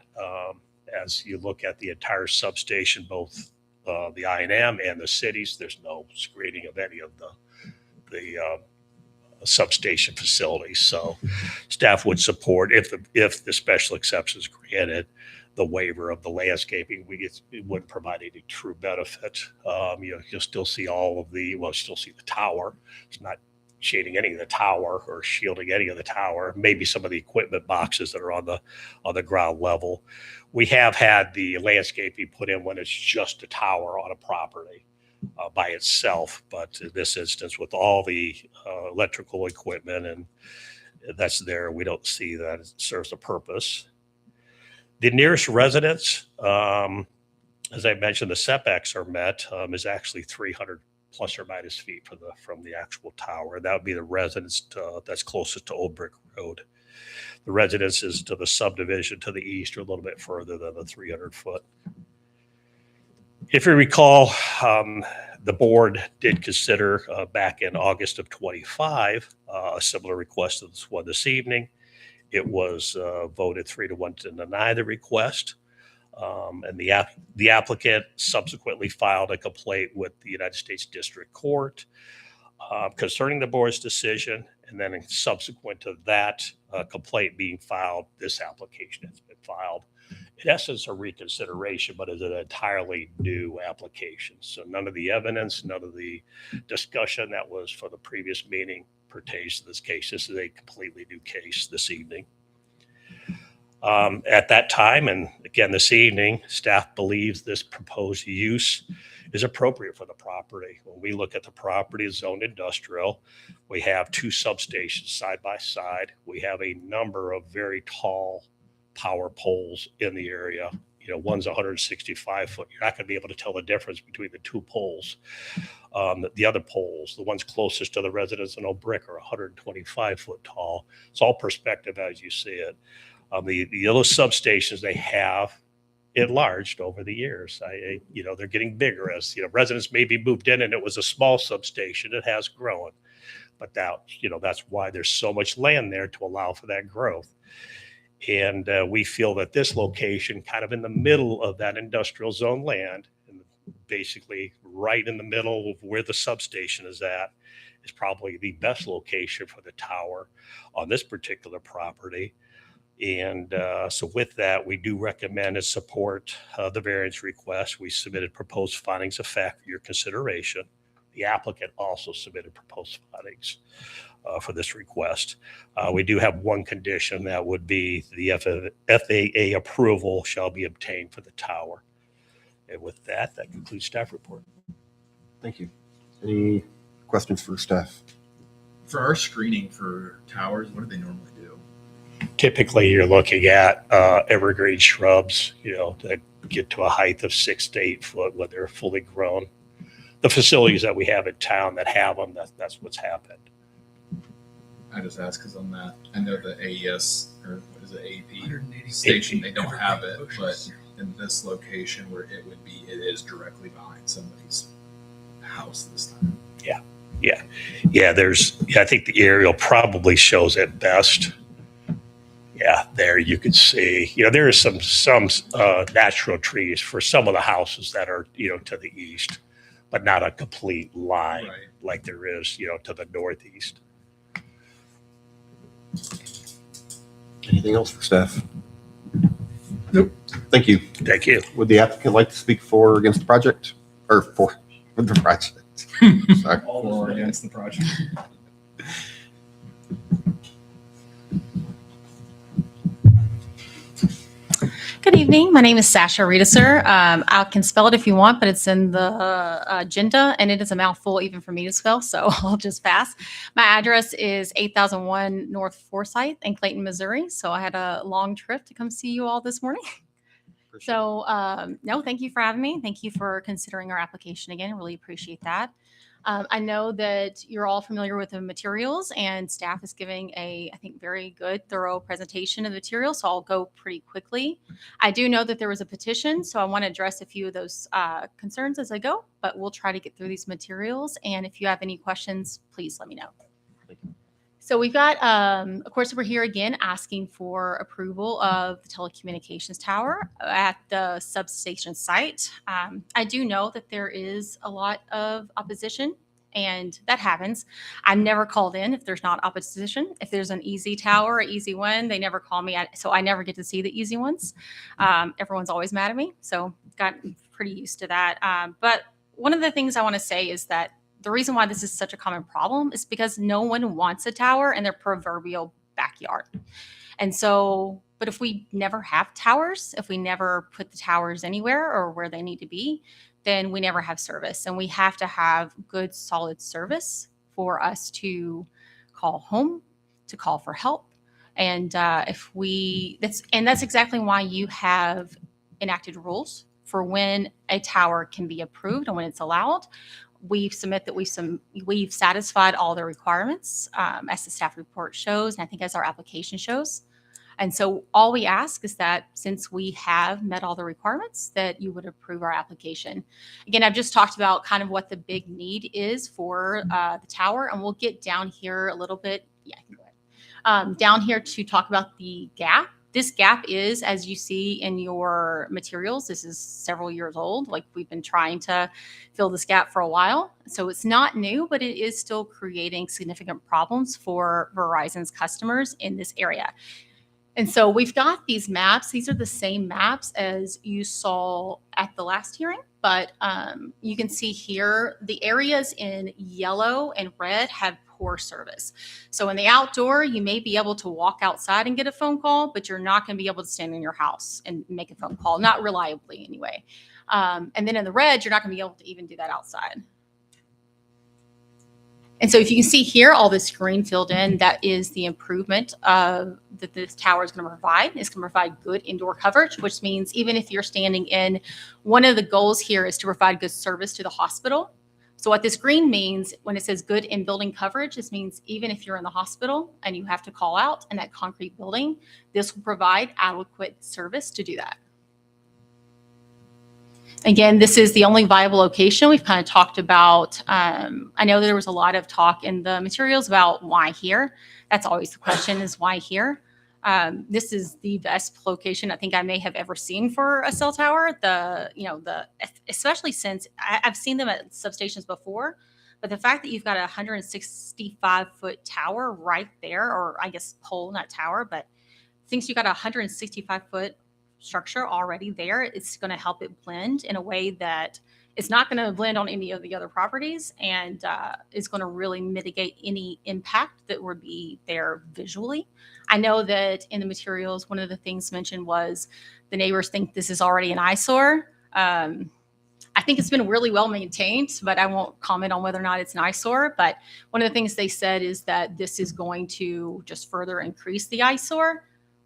E: As you look at the entire substation, both the I&M and the cities, there's no screening of any of the substation facilities. So staff would support, if the special exception is granted, the waiver of the landscaping. It wouldn't provide any true benefit. You'll still see still see the tower. It's not shading any of the tower or shielding any of the tower. Maybe some of the equipment boxes that are on the ground level. We have had the landscaping put in when it's just a tower on a property by itself, but in this instance, with all the electrical equipment and that's there, we don't see that it serves a purpose. The nearest residence, as I mentioned, the setbacks are met, is actually 300 plus or minus feet from the actual tower. That would be the residence that's closest to Old Brick Road. The residence is to the subdivision to the east or a little bit further than the 300 foot. If you recall, the board did consider back in August of 25 a similar request to this one this evening. It was voted 3-1 to deny the request. And the applicant subsequently filed a complaint with the United States District Court concerning the board's decision. And then subsequent to that complaint being filed, this application has been filed. In essence, a reconsideration, but is an entirely new application. So none of the evidence, none of the discussion that was for the previous meeting pertains to this case. This is a completely new case this evening. At that time, and again this evening, staff believes this proposed use is appropriate for the property. When we look at the property, it's zoned industrial. We have two substations side by side. We have a number of very tall power poles in the area. One's 165 foot. You're not going to be able to tell the difference between the two poles. The other poles, the ones closest to the residents in Old Brick, are 125 foot tall. It's all perspective as you see it. The other substations they have enlarged over the years. They're getting bigger as residents maybe moved in and it was a small substation. It has grown, but now that's why there's so much land there to allow for that growth. And we feel that this location, kind of in the middle of that industrial zone land, and basically right in the middle of where the substation is at, is probably the best location for the tower on this particular property. And so with that, we do recommend and support the variance request. We submitted proposed findings of fact for your consideration. The applicant also submitted proposed findings for this request. We do have one condition that would be the FAA approval shall be obtained for the tower. And with that, that concludes staff report.
B: Thank you. Any questions for staff?
D: For our screening for towers, what do they normally do?
E: Typically, you're looking at evergreen shrubs, that get to a height of 6 to 8 foot when they're fully grown. The facilities that we have in town that have them, that's what's happened.
D: I just asked because on that, I know the AES, or what is it, AP station, they don't have it, but in this location where it would be, it is directly behind somebody's house this time.
E: Yeah, I think the aerial probably shows it best. Yeah, there you can see, there is some natural trees for some of the houses that are, to the east, but not a complete line
D: Right.
E: like there is, to the northeast.
B: Anything else for staff?
H: Nope.
B: Thank you.
E: Thank you.
B: Would the applicant like to speak for or against the project? Or for the project? Sorry.
D: Or against the project.
C: Good evening. My name is Sasha Redeser. I can spell it if you want, but it's in the agenda, and it is a mouthful even for me to spell, so I'll just pass. My address is 8001 North Forsyth in Clayton, Missouri. So I had a long trip to come see you all this morning. So, no, thank you for having me. Thank you for considering our application again. I really appreciate that. I know that you're all familiar with the materials, and staff is giving I think, very good, thorough presentation of the materials, so I'll go pretty quickly. I do know that there was a petition, so I want to address a few of those concerns as I go, but we'll try to get through these materials, and if you have any questions, please let me know. So we've got, of course, we're here again asking for approval of the telecommunications tower at the substation site. I do know that there is a lot of opposition, and that happens. I'm never called in if there's not opposition. If there's an easy tower, an easy one, they never call me, so I never get to see the easy ones. Everyone's always mad at me, so gotten pretty used to that. But one of the things I want to say is that the reason why this is such a common problem is because no one wants a tower in their proverbial backyard. And so, but if we never have towers, if we never put the towers anywhere or where they need to be, then we never have service. And we have to have good, solid service for us to call home, to call for help. And that's exactly why you have enacted rules for when a tower can be approved and when it's allowed. We submit that we've satisfied all the requirements as the staff report shows, and I think as our application shows. And so all we ask is that since we have met all the requirements, that you would approve our application. Again, I've just talked about kind of what the big need is for the tower, and we'll get down here a little bit. Yeah, I can go ahead. Down here to talk about the gap. This gap is, as you see in your materials, this is several years old. Like, we've been trying to fill this gap for a while. So it's not new, but it is still creating significant problems for Verizon's customers in this area. And so we've got these maps. These are the same maps as you saw at the last hearing, but you can see here the areas in yellow and red have poor service. So in the outdoor, you may be able to walk outside and get a phone call, but you're not going to be able to stand in your house and make a phone call, not reliably anyway. And then in the red, you're not going to be able to even do that outside. And so if you can see here, all this green filled in, that is the improvement that this tower is going to provide. It's going to provide good indoor coverage, which means even if you're standing in, one of the goals here is to provide good service to the hospital. So what this green means when it says good in-building coverage, this means even if you're in the hospital and you have to call out in that concrete building, this will provide adequate service to do that. Again, this is the only viable location. We've kind of talked about, I know there was a lot of talk in the materials about why here. That's always the question, is why here? This is the best location I think I may have ever seen for a cell tower. Especially since I've seen them at substations before, but the fact that you've got a 165-foot tower right there, or I guess pole, not tower, but since you got a 165-foot structure already there, it's going to help it blend in a way that it's not going to blend on any of the other properties, and is going to really mitigate any impact that would be there visually. I know that in the materials, one of the things mentioned was the neighbors think this is already an eyesore. I think it's been really well maintained, but I won't comment on whether or not it's an eyesore. But one of the things they said is that this is going to just further increase the eyesore.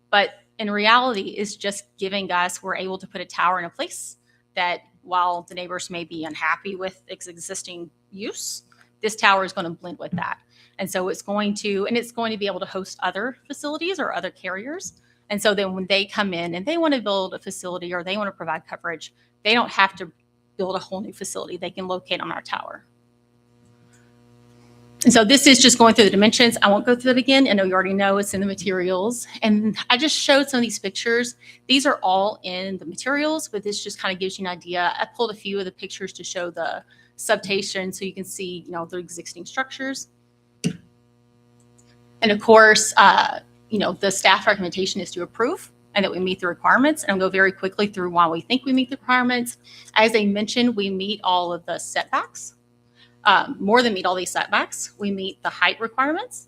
C: But in reality, it's just giving us, we're able to put a tower in a place that, while the neighbors may be unhappy with its existing use, this tower is going to blend with that. And so it's going to be able to host other facilities or other carriers. And so then when they come in and they want to build a facility or they want to provide coverage, they don't have to build a whole new facility. They can locate on our tower. And so this is just going through the dimensions. I won't go through it again. I know you already know it's in the materials. And I just showed some of these pictures. These are all in the materials, but this just kind of gives you an idea. I pulled a few of the pictures to show the substation so you can see, the existing structures. And of course, the staff recommendation is to approve and that we meet the requirements. And I'll go very quickly through why we think we meet the requirements. As I mentioned, we meet all of the setbacks. More than meet all these setbacks. We meet the height requirements.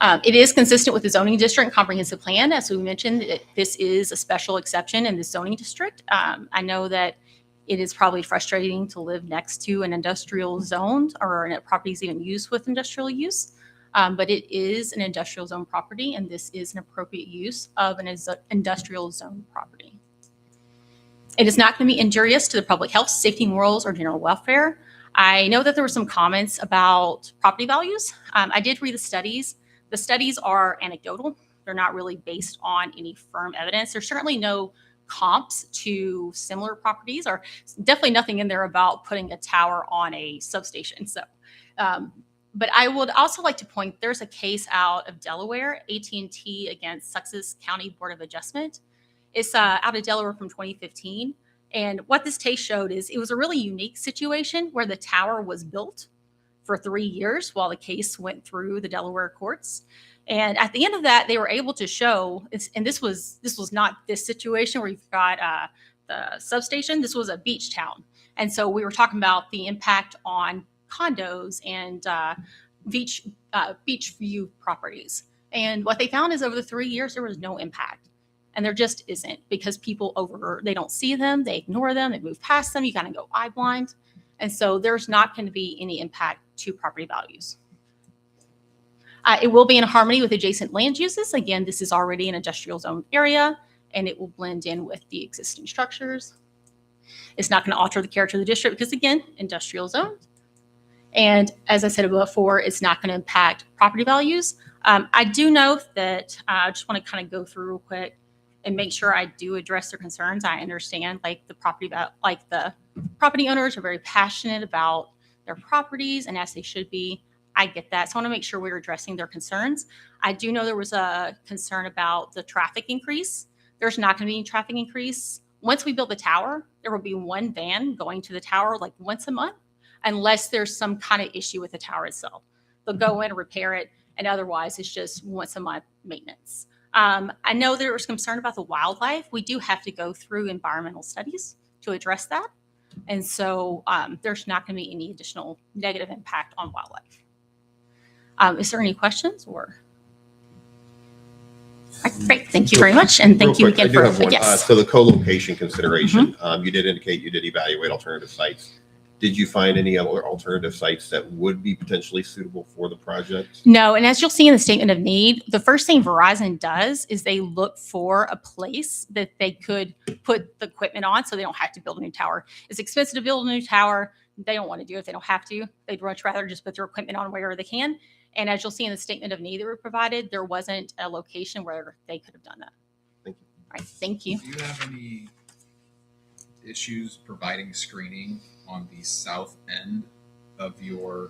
C: It is consistent with the zoning district and comprehensive plan. As we mentioned, this is a special exception in the zoning district. I know that it is probably frustrating to live next to an industrial zone or a property is even used with industrial use, but it is an industrial zone property, and this is an appropriate use of an industrial zone property. It is not going to be injurious to the public health, safety, morals, or general welfare. I know that there were some comments about property values. I did read the studies. The studies are anecdotal. They're not really based on any firm evidence. There's certainly no comps to similar properties, or definitely nothing in there about putting a tower on a substation. So, but I would also like to point, there's a case out of Delaware, AT&T against Sussex County Board of Adjustment. It's out of Delaware from 2015. And what this case showed is it was a really unique situation where the tower was built for 3 years while the case went through the Delaware courts. And at the end of that, they were able to show, and this was not this situation where you've got the substation. This was a beach town. And so we were talking about the impact on condos and beach view properties. And what they found is over the 3 years, there was no impact. And there just isn't, because people they don't see them, they ignore them, they move past them, you kind of go eye blind. And so there's not going to be any impact to property values. It will be in harmony with adjacent land uses. Again, this is already an industrial zone area, and it will blend in with the existing structures. It's not going to alter the character of the district because, again, industrial zone. And as I said before, it's not going to impact property values. I do note that I just want to kind of go through real quick and make sure I do address their concerns. I understand the property owners are very passionate about their properties, and as they should be. I get that. So I want to make sure we're addressing their concerns. I do know there was a concern about the traffic increase. There's not going to be any traffic increase. Once we build the tower, there will be one van going to the tower once a month, unless there's some kind of issue with the tower itself. They'll go in and repair it, and otherwise it's just once a month maintenance. I know there was concern about the wildlife. We do have to go through environmental studies to address that. And so there's not going to be any additional negative impact on wildlife. Is there any questions or? Great, thank you very much. And thank you again for, yes.
B: So the co-location consideration, you did indicate you did evaluate alternative sites. Did you find any other alternative sites that would be potentially suitable for the project?
C: No, and as you'll see in the statement of need, the first thing Verizon does is they look for a place that they could put the equipment on so they don't have to build a new tower. It's expensive to build a new tower. They don't want to do it if they don't have to. They'd much rather just put their equipment on wherever they can. And as you'll see in the statement of need that we provided, there wasn't a location where they could have done that.
B: Thank you.
C: All right, thank you.
D: Do you have any issues providing screening on the south end of your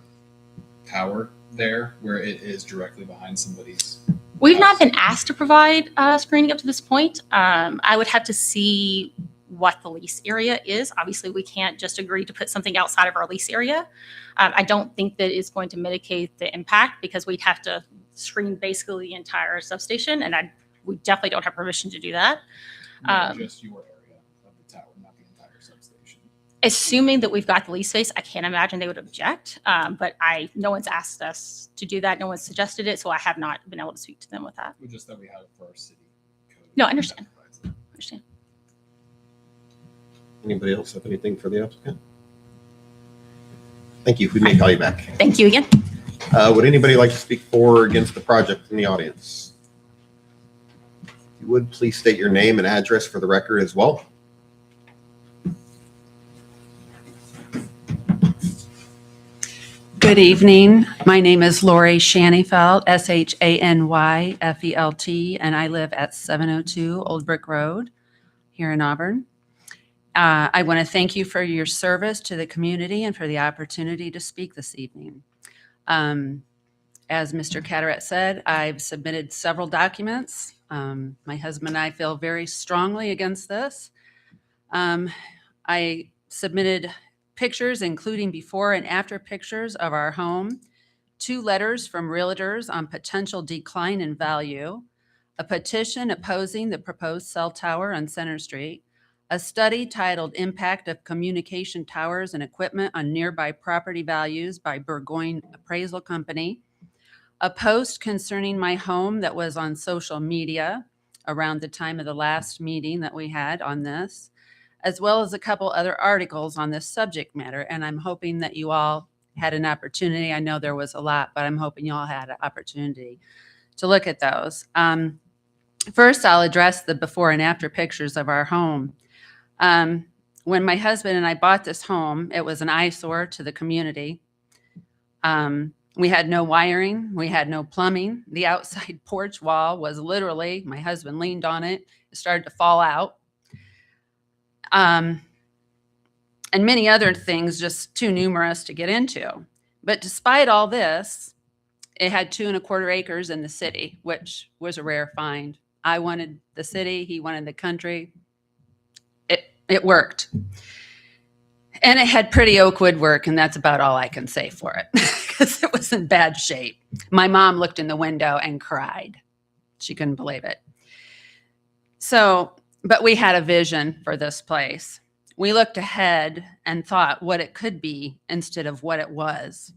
D: tower there, where it is directly behind somebody's?
C: We've not been asked to provide screening up to this point. I would have to see what the lease area is. Obviously, we can't just agree to put something outside of our lease area. I don't think that it's going to mitigate the impact because we'd have to screen basically the entire substation, and we definitely don't have permission to do that.
D: Just your area of the tower, not the entire substation.
C: Assuming that we've got the lease space, I can't imagine they would object, but no one's asked us to do that. No one's suggested it, so I have not been able to speak to them with that.
D: Just that we have it for our city code.
C: No, I understand. Understand.
B: Anybody else have anything for the applicant? Thank you. We may call you back.
C: Thank you again.
B: Would anybody like to speak for or against the project in the audience? If you would, please state your name and address for the record as well.
L: Good evening. My name is Lori Shanyfelt, Shanyfelt, and I live at 702 Old Brick Road here in Auburn. I want to thank you for your service to the community and for the opportunity to speak this evening. As Mr. Cataract said, I've submitted several documents. My husband and I feel very strongly against this. I submitted pictures, including before and after pictures of our home, 2 letters from realtors on potential decline in value, a petition opposing the proposed cell tower on Center Street, a study titled Impact of Communication Towers and Equipment on Nearby Property Values by Burgoyne Appraisal Company, a post concerning my home that was on social media around the time of the last meeting that we had on this, as well as a couple other articles on this subject matter. And I'm hoping that you all had an opportunity. I know there was a lot, but I'm hoping you all had an opportunity to look at those. First, I'll address the before and after pictures of our home. When my husband and I bought this home, it was an eyesore to the community. We had no wiring. We had no plumbing. The outside porch wall was literally, my husband leaned on it. It started to fall out. And many other things just too numerous to get into. But despite all this, it had 2¼ acres in the city, which was a rare find. I wanted the city, he wanted the country. It worked. And it had pretty oak woodwork, and that's about all I can say for it, because it was in bad shape. My mom looked in the window and cried. She couldn't believe it. But we had a vision for this place. We looked ahead and thought what it could be instead of what it was.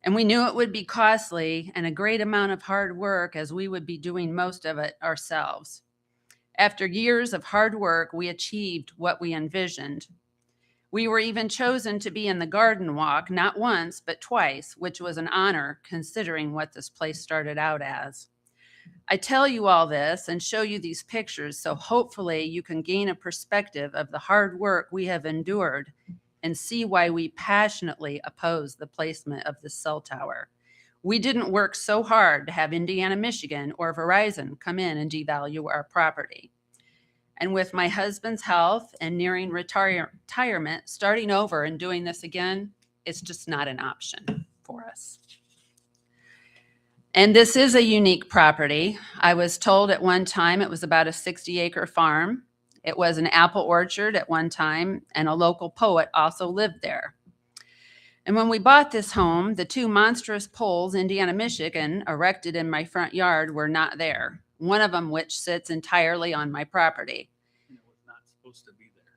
L: And we knew it would be costly and a great amount of hard work, as we would be doing most of it ourselves. After years of hard work, we achieved what we envisioned. We were even chosen to be in the garden walk, not once, but twice, which was an honor considering what this place started out as. I tell you all this and show you these pictures so hopefully you can gain a perspective of the hard work we have endured and see why we passionately oppose the placement of the cell tower. We didn't work so hard to have Indiana, Michigan, or Verizon come in and devalue our property. And with my husband's health and nearing retirement, starting over and doing this again, it's just not an option for us. And this is a unique property. I was told at one time it was about a 60-acre farm. It was an apple orchard at one time, and a local poet also lived there. And when we bought this home, the 2 monstrous poles, Indiana, Michigan, erected in my front yard were not there. One of them which sits entirely on my property.
A: It was not supposed to be there.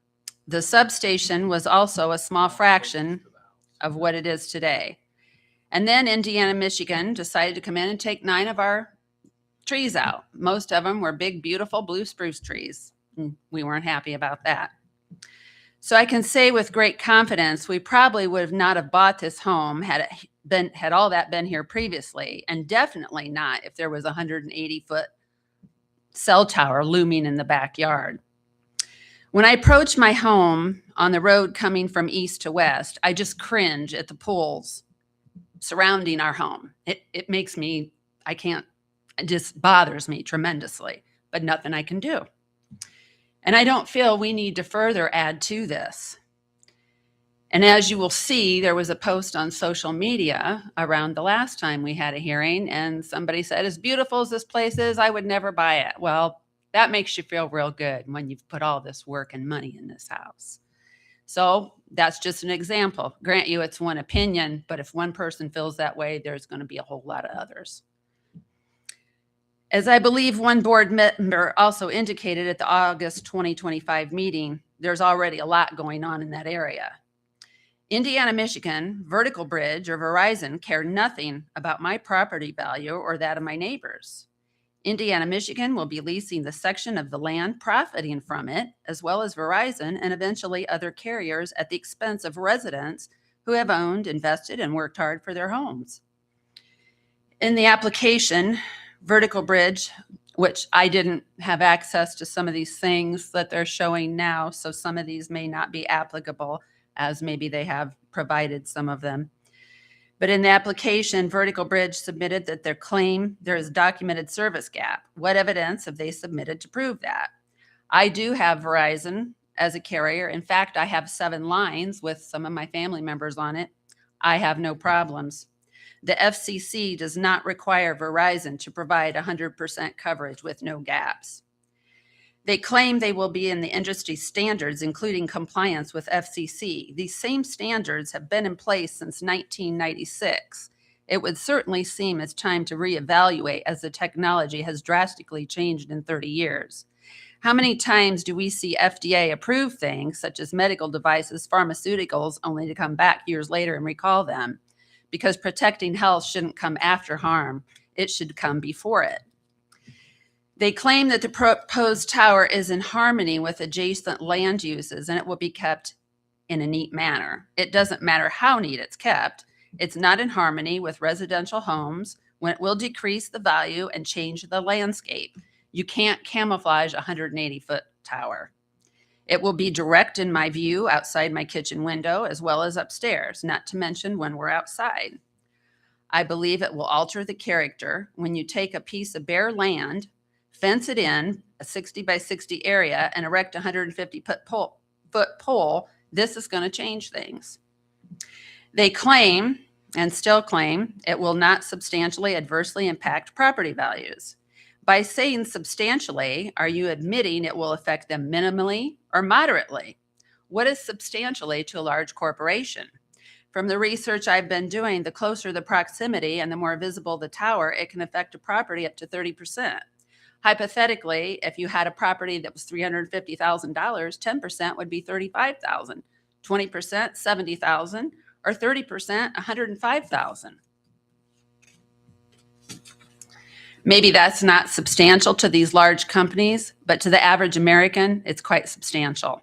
L: The substation was also a small fraction of what it is today. And then Indiana, Michigan decided to come in and take 9 of our trees out. Most of them were big, beautiful blue spruce trees. We weren't happy about that. So I can say with great confidence, we probably would have not have bought this home had all that been here previously, and definitely not if there was a 180-foot cell tower looming in the backyard. When I approach my home on the road coming from east to west, I just cringe at the poles surrounding our home. It makes me, it just bothers me tremendously, but nothing I can do. And I don't feel we need to further add to this. And as you will see, there was a post on social media around the last time we had a hearing, and somebody said, as beautiful as this place is, I would never buy it. Well, that makes you feel real good when you've put all this work and money in this house. So that's just an example. Grant you it's one opinion, but if one person feels that way, there's going to be a whole lot of others. As I believe one board member also indicated at the August 2025 meeting, there's already a lot going on in that area. Indiana, Michigan, Vertical Bridge, or Verizon care nothing about my property value or that of my neighbors. Indiana, Michigan will be leasing the section of the land profiting from it, as well as Verizon and eventually other carriers at the expense of residents who have owned, invested, and worked hard for their homes. In the application, Vertical Bridge, which I didn't have access to some of these things that they're showing now, so some of these may not be applicable, as maybe they have provided some of them. But in the application, Vertical Bridge submitted that their claim there is documented service gap. What evidence have they submitted to prove that? I do have Verizon as a carrier. In fact, I have 7 lines with some of my family members on it. I have no problems. The FCC does not require Verizon to provide 100% coverage with no gaps. They claim they will be in the industry standards, including compliance with FCC. These same standards have been in place since 1996. It would certainly seem it's time to reevaluate as the technology has drastically changed in 30 years. How many times do we see FDA approve things such as medical devices, pharmaceuticals, only to come back years later and recall them? Because protecting health shouldn't come after harm. It should come before it. They claim that the proposed tower is in harmony with adjacent land uses and it will be kept in a neat manner. It doesn't matter how neat it's kept. It's not in harmony with residential homes when it will decrease the value and change the landscape. You can't camouflage a 180-foot tower. It will be direct in my view outside my kitchen window as well as upstairs, not to mention when we're outside. I believe it will alter the character when you take a piece of bare land, fence it in a 60 by 60 area, and erect a 150-foot pole. This is going to change things. They claim, and still claim, it will not substantially adversely impact property values. By saying substantially, are you admitting it will affect them minimally or moderately? What is substantially to a large corporation? From the research I've been doing, the closer the proximity and the more visible the tower, it can affect a property up to 30%. Hypothetically, if you had a property that was $350,000, 10% would be $35,000, 20% $70,000, or 30% $105,000. Maybe that's not substantial to these large companies, but to the average American, it's quite substantial.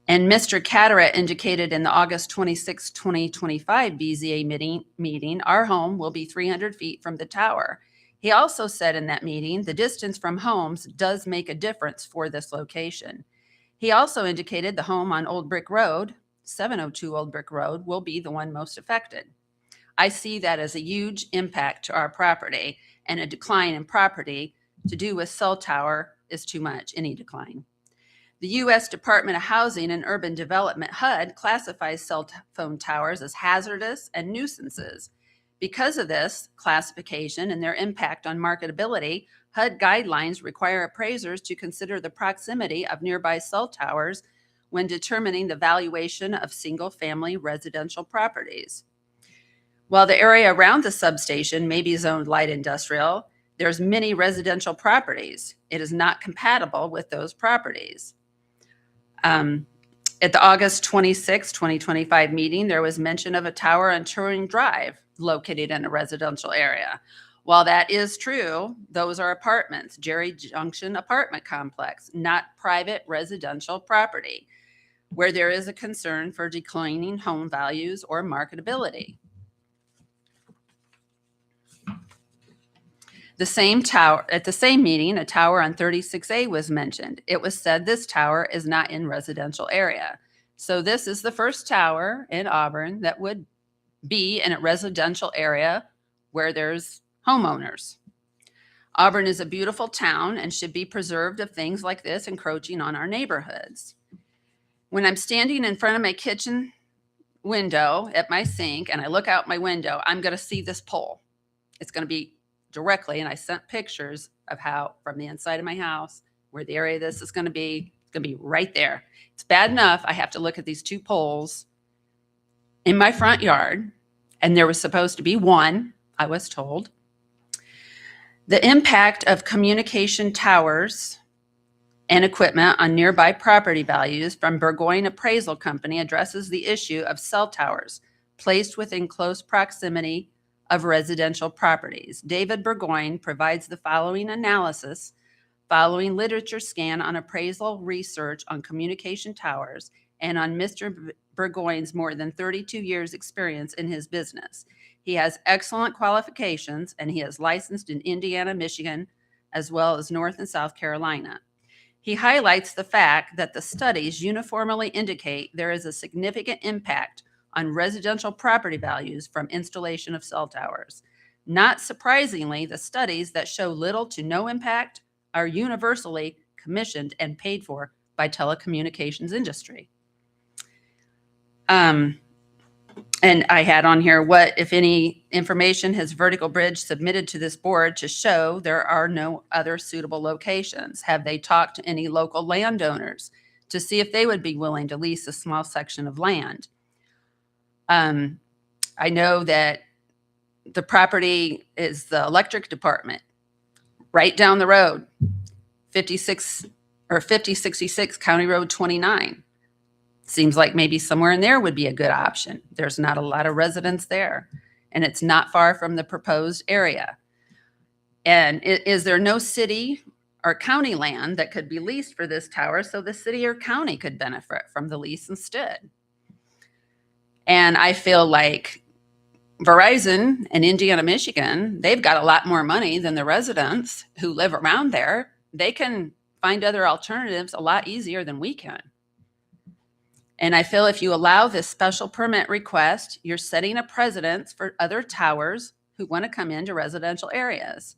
L: And Mr. Carteret indicated in the August 26, 2025 BZA meeting, our home will be 300 feet from the tower. He also said in that meeting, the distance from homes does make a difference for this location. He also indicated the home on Old Brick Road, 702 Old Brick Road, will be the one most affected. I see that as a huge impact to our property, and a decline in property to do with cell tower is too much, any decline. The U.S. Department of Housing and Urban Development, HUD, classifies cell phone towers as hazardous and nuisances. Because of this classification and their impact on marketability, HUD guidelines require appraisers to consider the proximity of nearby cell towers when determining the valuation of single-family residential properties. While the area around the substation may be zoned light industrial, there's many residential properties. It is not compatible with those properties. At the August 26, 2025 meeting, there was mention of a tower on Turing Drive located in a residential area. While that is true, those are apartments, Jerry Junction apartment complex, not private residential property, where there is a concern for declining home values or marketability. At the same meeting, a tower on 36A was mentioned. It was said this tower is not in residential area. So this is the first tower in Auburn that would be in a residential area where there's homeowners. Auburn is a beautiful town and should be preserved of things like this encroaching on our neighborhoods. When I'm standing in front of my kitchen window at my sink and I look out my window, I'm going to see this pole. It's going to be directly, and I sent pictures of how from the inside of my house where the area this is going to be. It's going to be right there. It's bad enough I have to look at these 2 poles in my front yard, and there was supposed to be 1, I was told. The impact of communication towers and equipment on nearby property values from Burgoyne Appraisal Company addresses the issue of cell towers placed within close proximity of residential properties. David Burgoyne provides the following analysis following literature scan on appraisal research on communication towers and on Mr. Burgoyne's more than 32 years experience in his business. He has excellent qualifications and he is licensed in Indiana, Michigan, as well as North and South Carolina. He highlights the fact that the studies uniformly indicate there is a significant impact on residential property values from installation of cell towers. Not surprisingly, the studies that show little to no impact are universally commissioned and paid for by telecommunications industry. And I had on here, what, if any, information has Vertical Bridge submitted to this board to show there are no other suitable locations? Have they talked to any local landowners to see if they would be willing to lease a small section of land? I know that the property is the electric department right down the road, 5066 County Road 29. Seems like maybe somewhere in there would be a good option. There's not a lot of residents there, and it's not far from the proposed area. And is there no city or county land that could be leased for this tower so the city or county could benefit from the lease instead? And I feel like Verizon in Indiana, Michigan, they've got a lot more money than the residents who live around there. They can find other alternatives a lot easier than we can. And I feel if you allow this special permit request, you're setting a precedent for other towers who want to come into residential areas.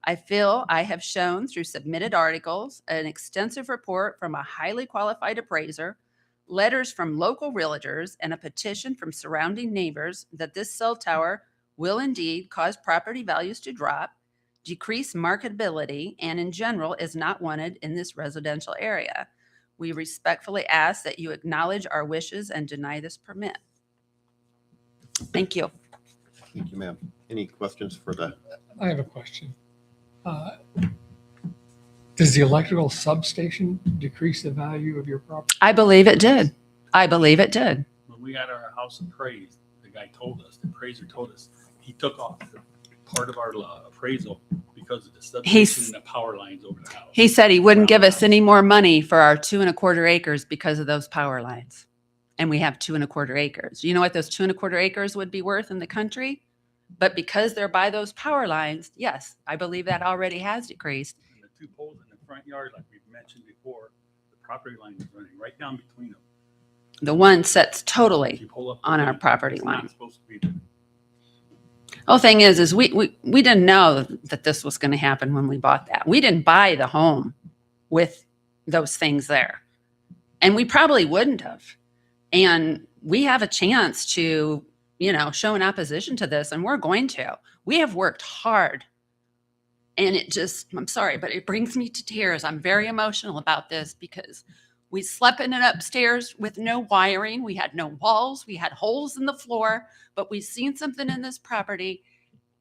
L: I feel I have shown through submitted articles, an extensive report from a highly qualified appraiser, letters from local realtors, and a petition from surrounding neighbors that this cell tower will indeed cause property values to drop, decrease marketability, and in general is not wanted in this residential area. We respectfully ask that you acknowledge our wishes and deny this permit. Thank you.
B: Thank you, ma'am. Any questions for the,
H: I have a question. Does the electrical substation decrease the value of your property?
L: I believe it did. I believe it did.
A: When we had our house appraised, the guy told us, the appraiser told us, he took off the part of our appraisal because of the substation and the power lines over the house.
L: He said he wouldn't give us any more money for our 2.25 acres because of those power lines. And we have 2.25 acres. You know what those 2.25 acres would be worth in the country? But because they're by those power lines, yes, I believe that already has decreased.
A: And the two poles in the front yard, like we've mentioned before, the property line is running right down between them.
L: The one sets
A: If
L: totally
A: you pull up
L: on our
A: the-
L: property
A: it's
L: line.
A: not supposed to be there.
L: The whole thing is we didn't know that this was going to happen when we bought that. We didn't buy the home with those things there. And we probably wouldn't have. And we have a chance to, show an opposition to this, and we're going to. We have worked hard. And I'm sorry, but it brings me to tears. I'm very emotional about this because we slept in an upstairs with no wiring. We had no walls. We had holes in the floor, but we seen something in this property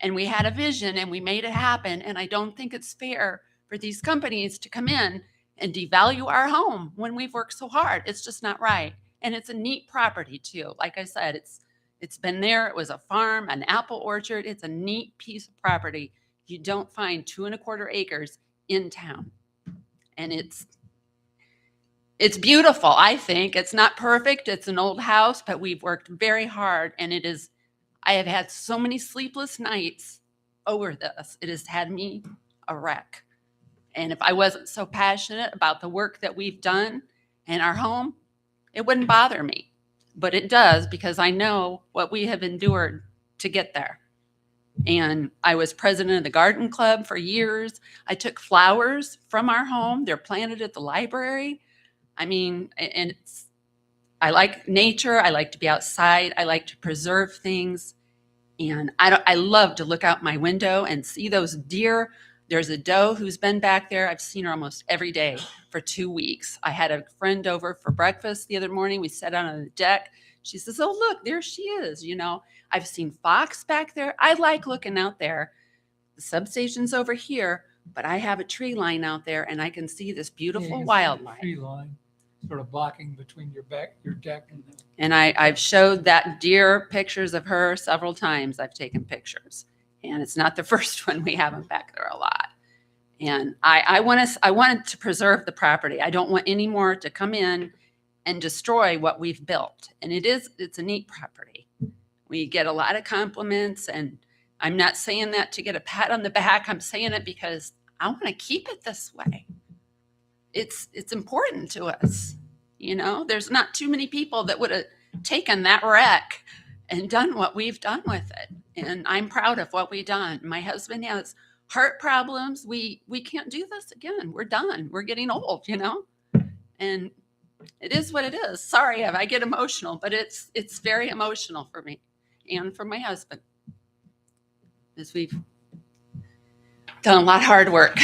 L: and we had a vision and we made it happen. And I don't think it's fair for these companies to come in and devalue our home when we've worked so hard. It's just not right. And it's a neat property too. Like I said, it's been there. It was a farm, an apple orchard. It's a neat piece of property. You don't find 2.25 acres in town. And it's beautiful, I think. It's not perfect. It's an old house, but we've worked very hard. And I have had so many sleepless nights over this. It has had me a wreck. And if I wasn't so passionate about the work that we've done in our home, it wouldn't bother me. But it does because I know what we have endured to get there. And I was president of the garden club for years. I took flowers from our home. They're planted at the library. I mean, and I like nature. I like to be outside. I like to preserve things. And I love to look out my window and see those deer. There's a doe who's been back there. I've seen her almost every day for 2 weeks. I had a friend over for breakfast the other morning. We sat out on the deck. She says, "Oh, look, there she is." I've seen fox back there. I like looking out there. The substation's over here, but I have a tree line out there and I can see this beautiful wildlife.
H: Tree line sort of blocking between your deck and the.
L: And I've showed that deer pictures of her several times. I've taken pictures. And it's not the first one. We have them back there a lot. And I wanted to preserve the property. I don't want any more to come in and destroy what we've built. And it's a neat property. We get a lot of compliments, and I'm not saying that to get a pat on the back. I'm saying it because I want to keep it this way. It's important to us. There's not too many people that would have taken that wreck and done what we've done with it. And I'm proud of what we've done. My husband has heart problems. We can't do this again. We're done. We're getting old, and it is what it is. Sorry if I get emotional, but it's very emotional for me and for my husband, as we've done a lot of hard work.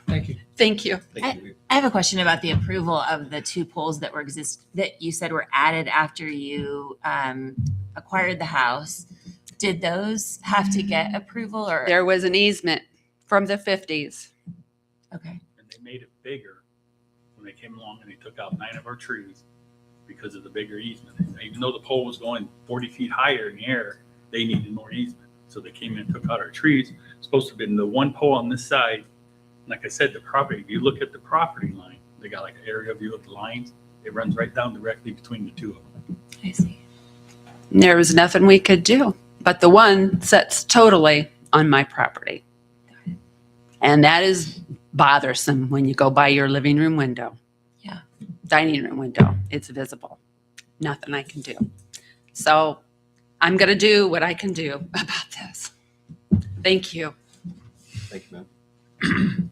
H: Thank you.
L: Thank you.
B: Thank you.
M: I have a question about the approval of the 2 poles that that you said were added after you acquired the house. Did those have to get approval or?
L: There was an easement from the 50s.
M: Okay.
A: And they made it bigger when they came along and they took out 9 of our trees because of the bigger easement. And even though the pole was going 40 feet higher in the air, they needed more easement. So they came in and took out our trees. It's supposed to have been the one pole on this side. Like I said, the property, if you look at the property line, they got like an area view of the lines. It runs right down directly between the 2 of them.
M: I see.
L: There was nothing we could do, but the one sits totally on my property. And that is bothersome when you go by your living room window.
M: Yeah.
L: Dining room window. It's visible. Nothing I can do. So I'm going to do what I can do about this. Thank you.
B: Thank you, ma'am.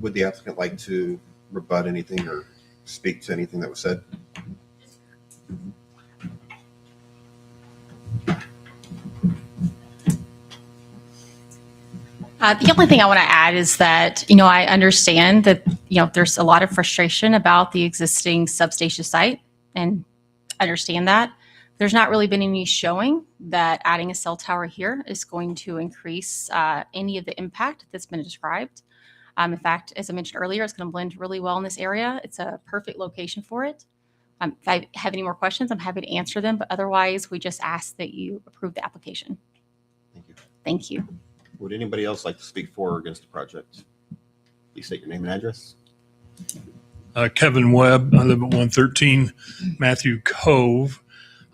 B: Would the applicant like to rebut anything or speak to anything that was said?
C: The only thing I want to add is that, I understand that, there's a lot of frustration about the existing substation site, and I understand that. There's not really been any showing that adding a cell tower here is going to increase any of the impact that's been described. In fact, as I mentioned earlier, it's going to blend really well in this area. It's a perfect location for it. If I have any more questions, I'm happy to answer them, but otherwise, we just ask that you approve the application.
B: Thank you.
C: Thank you.
B: Would anybody else like to speak for or against the project? Please state your name and address.
N: Kevin Webb. I live at 113 Matthew Cove.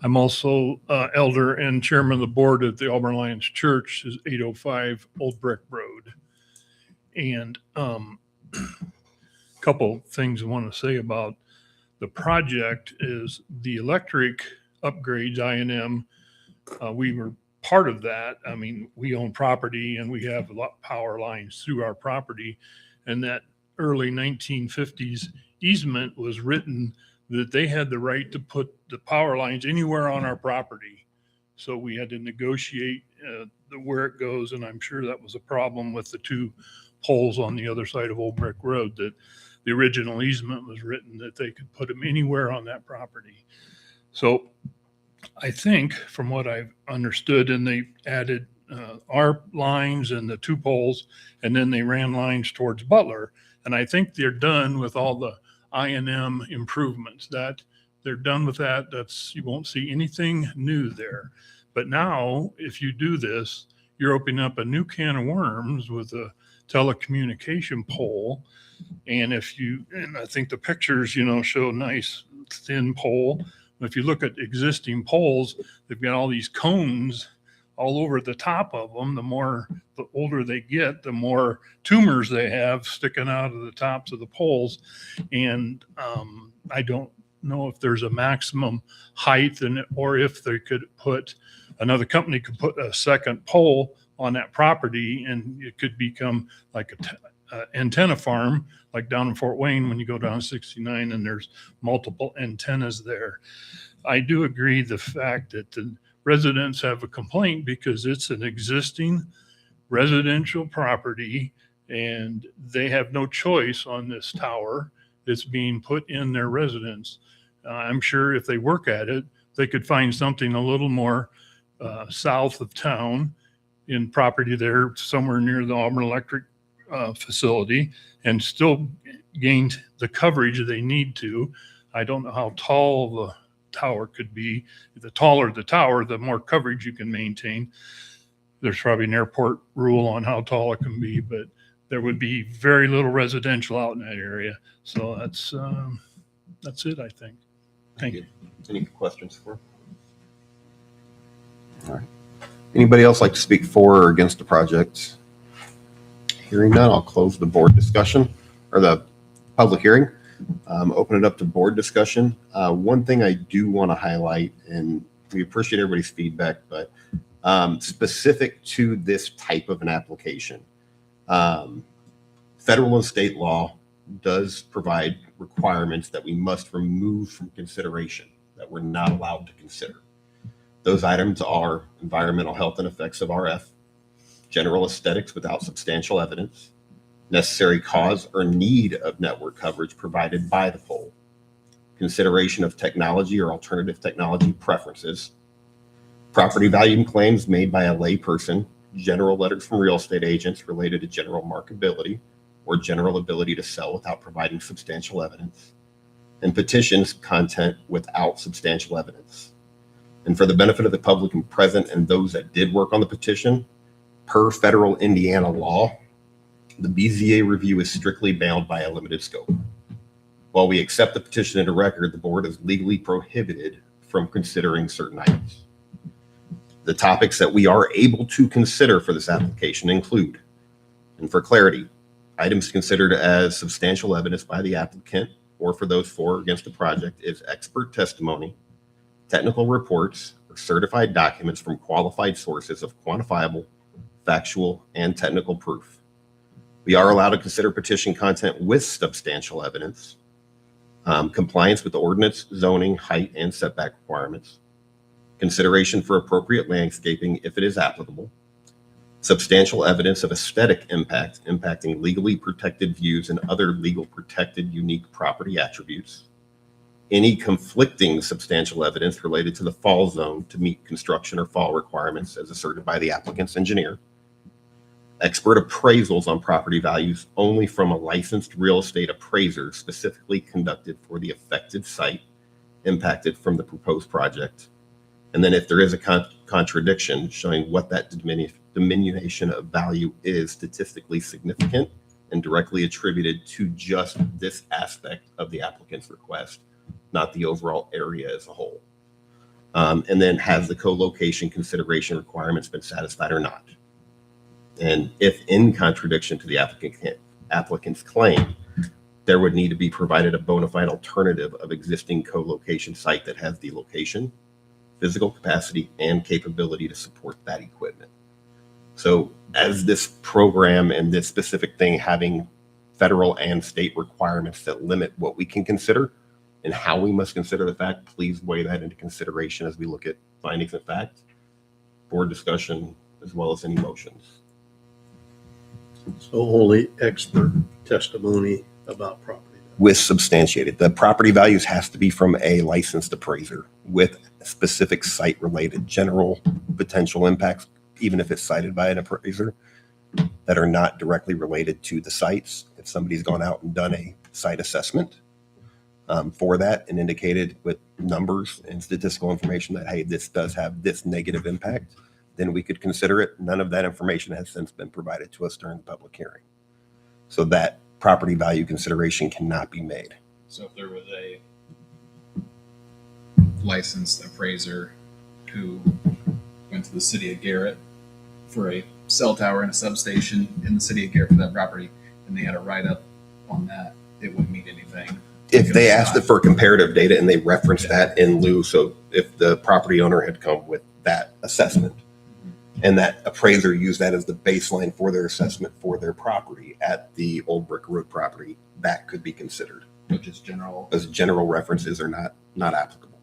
N: I'm also elder and chairman of the board at the Auburn Lions Church, is 805 Old Brick Road. And a couple things I want to say about the project is the electric upgrades, I&M. We were part of that. I mean, we own property and we have a lot of power lines through our property. And that early 1950s easement was written that they had the right to put the power lines anywhere on our property. So we had to negotiate where it goes. And I'm sure that was a problem with the 2 poles on the other side of Old Brick Road, that the original easement was written that they could put them anywhere on that property. So I think from what I've understood, and they added our lines and the 2 poles, and then they ran lines towards Butler. And I think they're done with all the I&M improvements. That they're done with that. You won't see anything new there. But now, if you do this, you're opening up a new can of worms with a telecommunication pole. And I think the pictures, show a nice thin pole. If you look at existing poles, they've got all these cones all over the top of them. The older they get, the more tumors they have sticking out of the tops of the poles. And I don't know if there's a maximum height in it, or if they could another company could put a second pole on that property, and it could become like a antenna farm, like down in Fort Wayne when you go down 69 and there's multiple antennas there. I do agree the fact that the residents have a complaint because it's an existing residential property and they have no choice on this tower that's being put in their residence. I'm sure if they work at it, they could find something a little more south of town in property there somewhere near the Auburn Electric facility and still gain the coverage they need to. I don't know how tall the tower could be. The taller the tower, the more coverage you can maintain. There's probably an airport rule on how tall it can be, but there would be very little residential out in that area. So that's it, I think. Thank you.
B: Any questions for? All right. Anybody else like to speak for or against the project? Hearing none, I'll close the board discussion or the public hearing. Open it up to board discussion. One thing I do want to highlight, and we appreciate everybody's feedback, but specific to this type of an application, federal and state law does provide requirements that we must remove from consideration, that we're not allowed to consider. Those items are environmental health and effects of RF, general aesthetics without substantial evidence, necessary cause or need of network coverage provided by the pole, consideration of technology or alternative technology preferences, property value claims made by a layperson, general letters from real estate agents related to general marketability or general ability to sell without providing substantial evidence, and petitions content without substantial evidence. And for the benefit of the public and present and those that did work on the petition, per federal Indiana law, the BZA review is strictly bound by a limited scope. While we accept the petition into record, the board is legally prohibited from considering certain items. The topics that we are able to consider for this application include, and for clarity, items considered as substantial evidence by the applicant or for those for or against the project is expert testimony, technical reports, or certified documents from qualified sources of quantifiable, factual, and technical proof. We are allowed to consider petition content with substantial evidence, compliance with the ordinance, zoning, height, and setback requirements, consideration for appropriate landscaping if it is applicable, substantial evidence of aesthetic impact impacting legally protected views and other legal protected unique property attributes, any conflicting substantial evidence related to the fall zone to meet construction or fall requirements as asserted by the applicant's engineer, expert appraisals on property values only from a licensed real estate appraiser specifically conducted for the affected site impacted from the proposed project. And then if there is a contradiction showing what that diminution of value is statistically significant and directly attributed to just this aspect of the applicant's request, not the overall area as a whole. And then has the co-location consideration requirements been satisfied or not? And if in contradiction to the applicant's claim, there would need to be provided a bona fide alternative of existing co-location site that has the location, physical capacity, and capability to support that equipment. So as this program and this specific thing having federal and state requirements that limit what we can consider and how we must consider the fact, please weigh that into consideration as we look at findings of fact, board discussion, as well as any motions.
O: So only expert testimony about property.
B: With substantiated. The property values has to be from a licensed appraiser with specific site-related general potential impacts, even if it's cited by an appraiser, that are not directly related to the sites. If somebody's gone out and done a site assessment for that and indicated with numbers and statistical information that, hey, this does have this negative impact, then we could consider it. None of that information has since been provided to us during the public hearing. So that property value consideration cannot be made.
D: So if there was a licensed appraiser who went to the city of Garrett for a cell tower and a substation in the city of Garrett for that property, and they had a write-up on that, it wouldn't mean anything.
B: If they asked it for comparative data and they referenced that in lieu, so if the property owner had come with that assessment and that appraiser used that as the baseline for their assessment for their property at the Old Brick Road property, that could be considered.
D: Which is general.
B: As general references are not applicable.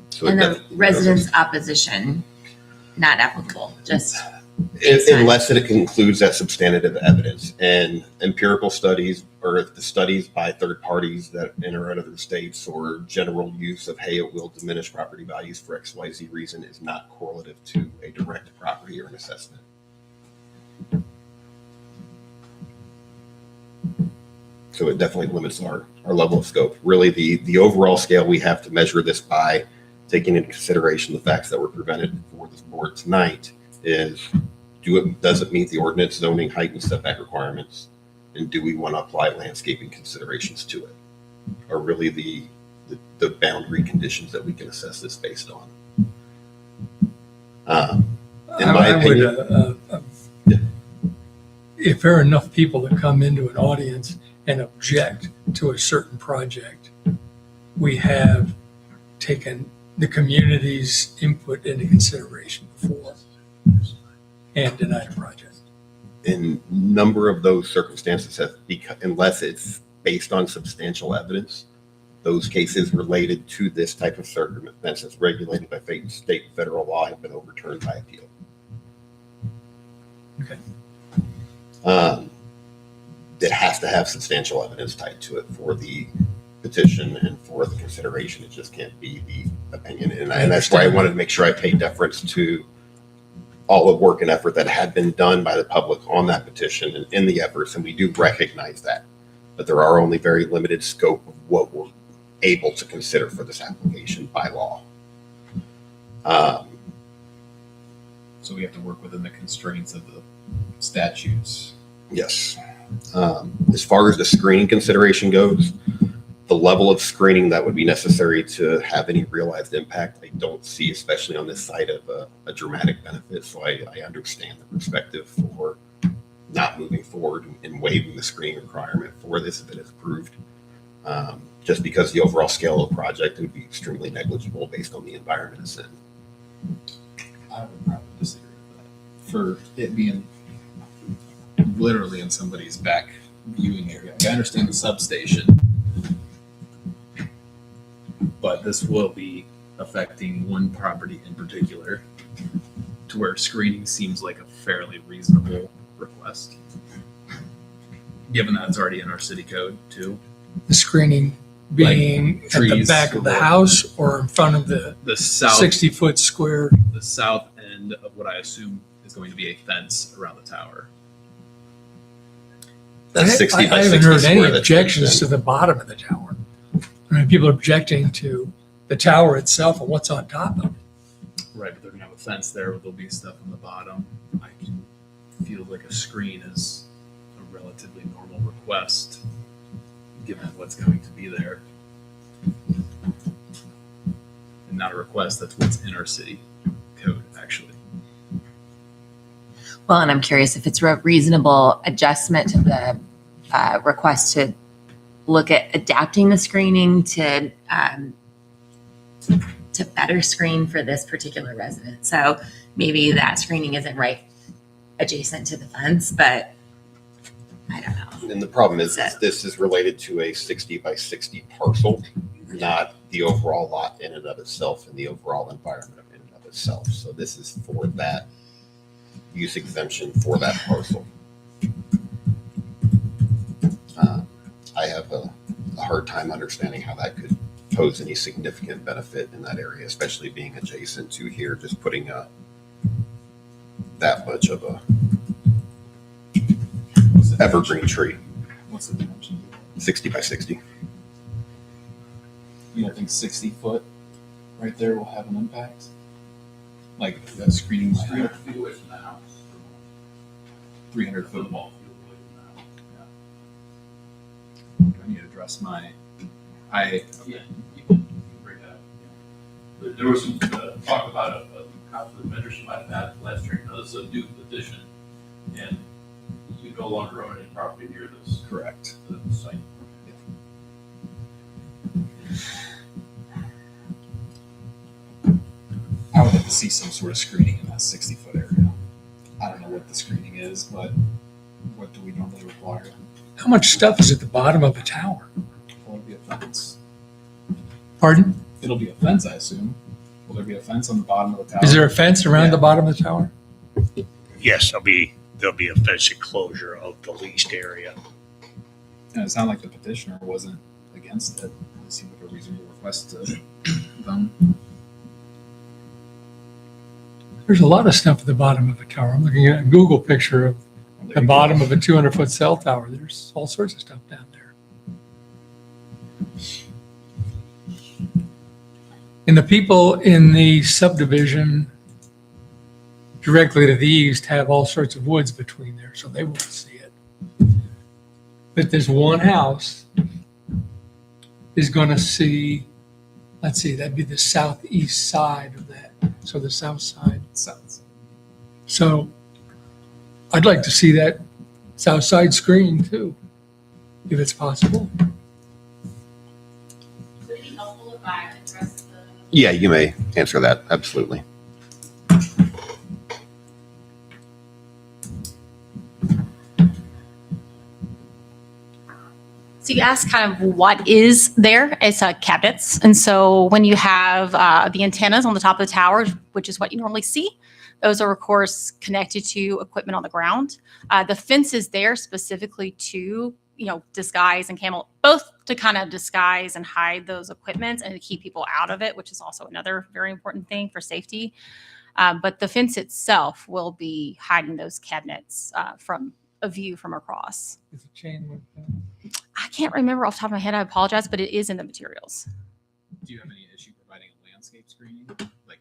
B: So
M: And the residents' opposition, not applicable, just.
B: unless it includes that substantive evidence and empirical studies or the studies by third parties that enter out of other states or general use of, hey, it will diminish property values for XYZ reason is not correlative to a direct property or an assessment. So it definitely limits our level of scope. Really, the overall scale we have to measure this by, taking into consideration the facts that were presented for this board tonight, is does it meet the ordinance, zoning, height, and setback requirements? And do we want to apply landscaping considerations to it? Are really the boundary conditions that we can assess this based on? In my opinion,
H: if there are enough people that come into an audience and object to a certain project, we have taken the community's input into consideration before and denied a project.
B: In number of those circumstances, unless it's based on substantial evidence, those cases related to this type of circumstance that's regulated by state and federal law have been overturned by appeal.
H: Okay.
B: It has to have substantial evidence tied to it for the petition and for the consideration. It just can't be the opinion. And that's why I wanted to make sure I pay deference to all the work and effort that had been done by the public on that petition and in the efforts. And we do recognize that. But there are only very limited scope of what we're able to consider for this application by law.
D: So we have to work within the constraints of the statutes.
B: Yes. As far as the screening consideration goes, the level of screening that would be necessary to have any realized impact, I don't see, especially on this side of a dramatic benefit. So I understand the perspective for not moving forward and waiving the screening requirement for this if it is approved. Just because the overall scale of the project would be extremely negligible based on the environment it's in.
D: I would probably disagree with that. For it being literally in somebody's back viewing area. Like, I understand the substation, but this will be affecting one property in particular, to where screening seems like a fairly reasonable request, given that it's already in our city code too.
H: The screening being
D: Like
H: at the
D: trees
H: back of the
D: or-
H: house or in front of the
D: The south
H: 60-foot square.
D: the south end of what I assume is going to be a fence around the tower.
B: That's 60 by
H: I
B: 60
H: haven't heard any
B: square that's
H: objections
B: fenced
H: to
B: in.
H: the bottom of the tower. I mean, people are objecting to the tower itself and what's on top of it.
D: Right, but they're gonna have a fence there, there'll be stuff on the bottom. I can feel like a screen is a relatively normal request, given what's going to be there. And not a request, that's what's in our city code, actually.
M: Well, and I'm curious if it's a reasonable adjustment to the request to look at adapting the screening to better screen for this particular resident. So maybe that screening isn't right adjacent to the fence, but I don't know.
B: And the problem is this is related to a 60 by 60 parcel, not the overall lot in and of itself and the overall environment in and of itself. So this is for that use exemption for that parcel. I have a hard time understanding how that could pose any significant benefit in that area, especially being adjacent to here, just putting that much of a evergreen tree,
D: What's the dimension?
B: 60 by 60.
D: You don't think 60 foot right there will have an impact? Like that screening might have
A: 300 feet away from the house.
D: 300
A: For the
D: foot.
A: ball field away from the house.
D: I need to address my,
A: Yeah, you can bring that up. Yeah. There was some talk about a conflict of interest you might have had last year. Now, this is a new petition, and you no longer own any property near this
D: correct.
A: the site.
D: I would like to see some sort of screening in that 60 foot area. I don't know what the screening is, but what do we normally require?
H: How much stuff is at the bottom of the tower?
D: Will there be a fence?
H: Pardon?
D: It'll be a fence, I assume. Will there be a fence on the bottom of the tower?
H: Is there a fence around
D: Yeah.
H: the bottom of the tower?
E: Yes, there'll be a fence enclosure of the leased area.
D: And it sounded like the petitioner wasn't against it. It seemed like a reasonable request to them.
H: There's a lot of stuff at the bottom of the tower. I'm looking at a Google picture of the bottom of a 200-foot cell tower. There's all sorts of stuff down there. And the people in the subdivision directly to the east have all sorts of woods between there, so they won't see it. But there's one house is going to see, let's see, that'd be the southeast side of that. So the south side.
D: Sounds.
H: So I'd like to see that south side screen too, if it's possible.
C: Would it be helpful if I address the?
B: Yeah, you may answer that. Absolutely.
C: So you ask kind of what is there? It's cabinets. And so when you have the antennas on the top of the tower, which is what you normally see, those are of course connected to equipment on the ground. The fence is there specifically to, disguise and both to kind of disguise and hide those equipments and to keep people out of it, which is also another very important thing for safety. But the fence itself will be hiding those cabinets from a view from across.
H: Is a chain link fence.
C: I can't remember off the top of my head. I apologize, but it is in the materials.
D: Do you have any issue providing a landscape screening, like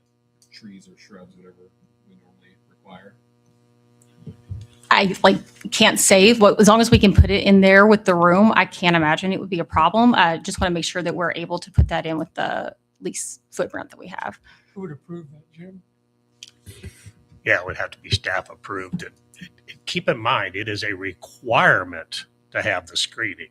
D: trees or shrubs, whatever we normally require?
C: I can't say what, as long as we can put it in there with the room, I can't imagine it would be a problem. I just want to make sure that we're able to put that in with the lease footprint that we have.
H: Who would approve that, Jim?
E: Yeah, it would have to be staff approved. And keep in mind, it is a requirement to have the screening.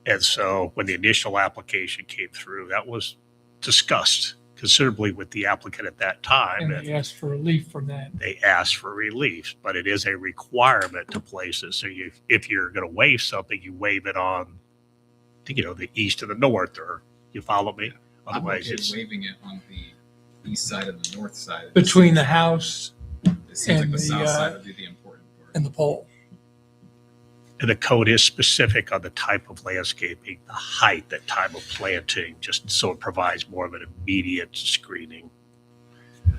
E: And so when the initial application came through, that was discussed considerably with the applicant at that time.
H: And they asked for relief from that.
E: They asked for relief, but it is a requirement to place it. So if you're going to waive something, you waive it on, the east and the north, or you follow me? Otherwise,
D: I'm okay
E: it's
D: waving it on the east side and the north side.
H: Between the house
D: It seems like
H: and
D: the
H: the,
D: south side would be the important part.
H: and the pole.
E: and the code is specific on the type of landscaping, the height, that type of planting, just so it provides more of an immediate screening.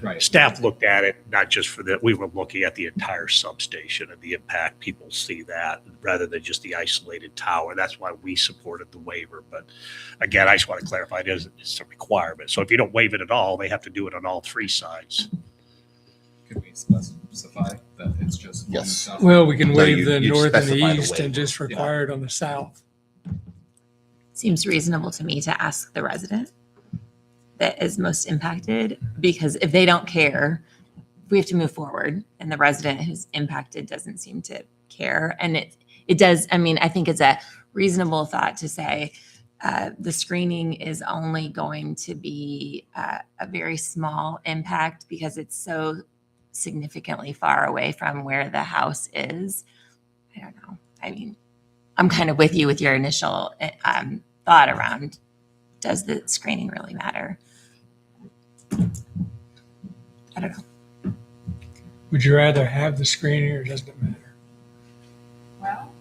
D: Right.
E: Staff looked at it, not just for that, we were looking at the entire substation and the impact people see that rather than just the isolated tower. That's why we supported the waiver. But again, I just want to clarify, it's a requirement. So if you don't waive it at all, they have to do it on all three sides.
D: Could we specify that it's just one
B: Yes.
D: south?
H: Well, we can
B: No,
H: waive
B: you-
H: the
B: you'd
H: north and the
B: specify the
H: east
B: waiver.
H: and just require it on the south.
M: Seems reasonable to me to ask the resident that is most impacted, because if they don't care, we have to move forward, and the resident who's impacted doesn't seem to care. And it does, I think it's a reasonable thought to say the screening is only going to be a very small impact because it's so significantly far away from where the house is. I don't know. I'm kind of with you with your initial thought around, does the screening really matter? I don't know.
H: Would you rather have the screening or doesn't it matter?
L: Well,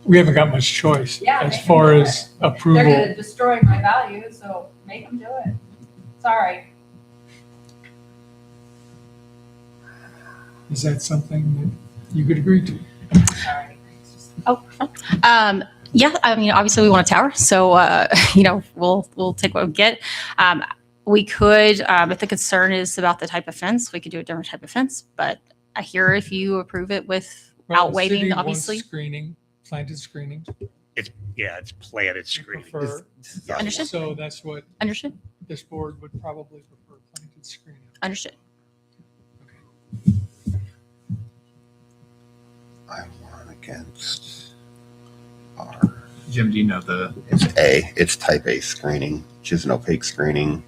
H: We haven't got much choice
L: Yeah,
H: as
L: they can
H: far
L: do
H: as
L: they're
H: approval.
L: going to destroy my value, so make them do it. Sorry.
H: Is that something that you could agree to?
L: Sorry.
C: Yeah, obviously we want a tower, so we'll take what we get. We could, if the concern is about the type of fence, we could do a different type of fence. But I hear if you approve it
H: Well,
C: without
H: the city
C: waiving,
H: wants
C: obviously.
H: Screening, planted screening.
E: It's planted
H: We
E: screening.
H: prefer.
C: Understood.
H: So that's what
C: Understood.
H: this board would probably prefer, planted screening.
C: Understood.
B: I'm one against R.
D: Jim, do you know the
B: It's A. It's type A screening, which is an opaque screening.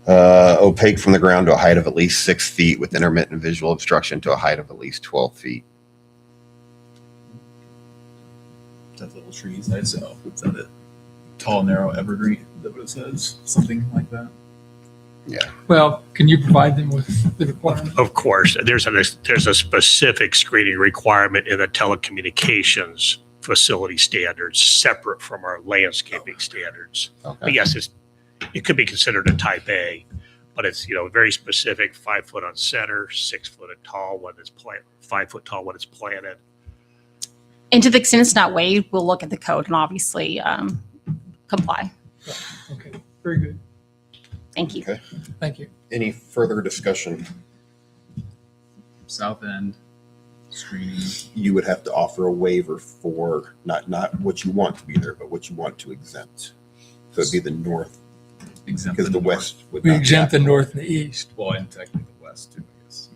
B: Opaque from the ground to a height of at least 6 feet with intermittent visual obstruction to a height of at least 12 feet.
D: little trees? Is that it? Tall, narrow evergreen. Is that what it says? Something like that.
B: Yeah.
H: Well, can you provide them with the requirement?
E: Of course, there's a specific screening requirement in the telecommunications facility standards, separate from our landscaping standards. But
B: Okay.
E: yes, it could be considered a type A, but it's, very specific, 5 foot on center, 6 foot tall when it's planted, 5 foot tall when it's planted.
C: And to the extent it's not waived, we'll look at the code and obviously comply.
H: Okay, very good.
C: Thank you.
B: Okay.
H: Thank you.
B: Any further discussion?
D: South end screening.
B: You would have to offer a waiver for not what you want to be there, but what you want to exempt. So it'd be the north,
D: Exempt
B: because the
D: north.
B: west would
H: We
B: not be
H: exempt the
B: applicable.
H: north and the east.
D: Well, and technically the west too, I guess.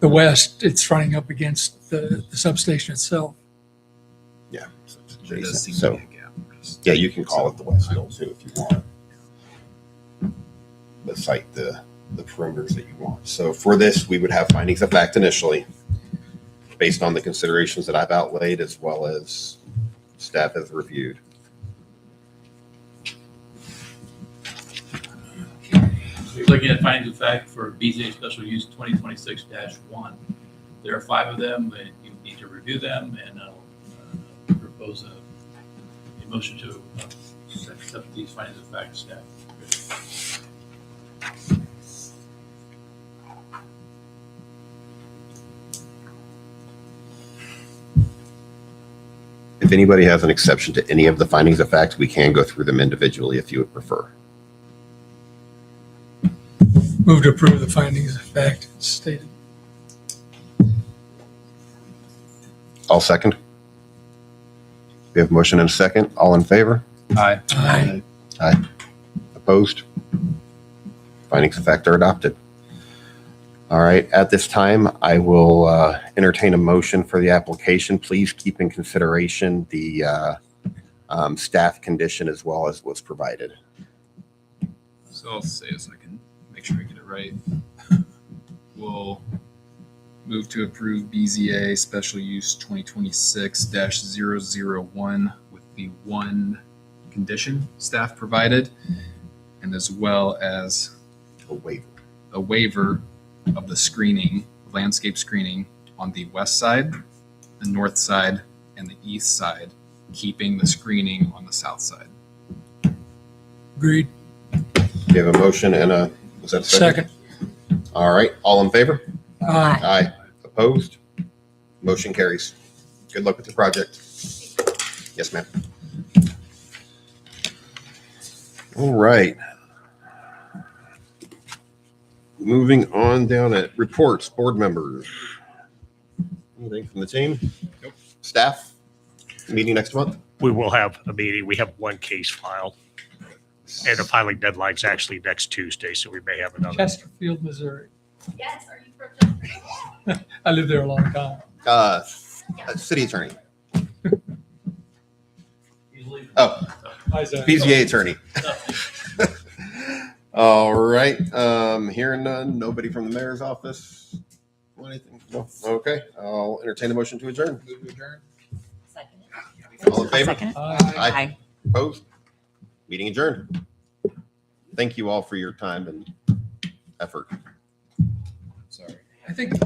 H: the west, it's running up against the substation itself.
B: Yeah. So it's
D: There does
B: adjacent.
D: seem to
B: So,
D: be a gap.
B: yeah, you can call it the West Hill too if you want. But cite the perimeters that you want. So for this, we would have findings of fact initially, based on the considerations that I've outlaid as well as staff has reviewed.
A: You're looking at findings of fact for BZA special use 2026-1. There are 5 of them, and you need to review them, and I'll propose a motion to accept these findings of fact, staff.
B: If anybody has an exception to any of the findings of fact, we can go through them individually if you would prefer.
H: Move to approve the findings of fact stated.
B: All second. We have a motion and a second. All in favor?
A: Aye.
H: Aye.
B: Opposed? Findings of fact are adopted. All right, at this time, I will entertain a motion for the application. Please keep in consideration the staff condition as well as what's provided.
D: So I'll say it so I can make sure I get it right. We'll move to approve BZA special use 2026-001 with the one condition staff provided, and as well as
B: A waiver.
D: a waiver of the screening, landscape screening on the west side, the north side, and the east side, keeping the screening on the south side.
H: Agreed.
B: We have a motion and a, was that a second?
H: Second.
B: All right, all in favor?
H: Aye.
B: Aye. Opposed? Motion carries. Good luck with your project. Yes, ma'am. All right. Moving on down at reports, board members. Anything from the team?
D: Nope.
B: Staff? Meeting next month?
E: We will have a meeting. We have one case filed. And the filing deadline's actually next Tuesday, so we may have another.
H: Chesterfield, Missouri.
C: Yes, are you from
H: I lived there a long time.
B: City attorney. Oh,
H: Hi, Zach.
B: PZA attorney. All right, hearing none, nobody from the mayor's office? Anything? No? Okay, I'll entertain a motion to adjourn.
D: Move to adjourn.
B: All in favor?
M: Second.
B: Aye. Opposed? Meeting adjourned. Thank you all for your time and effort.
D: Sorry.
H: I think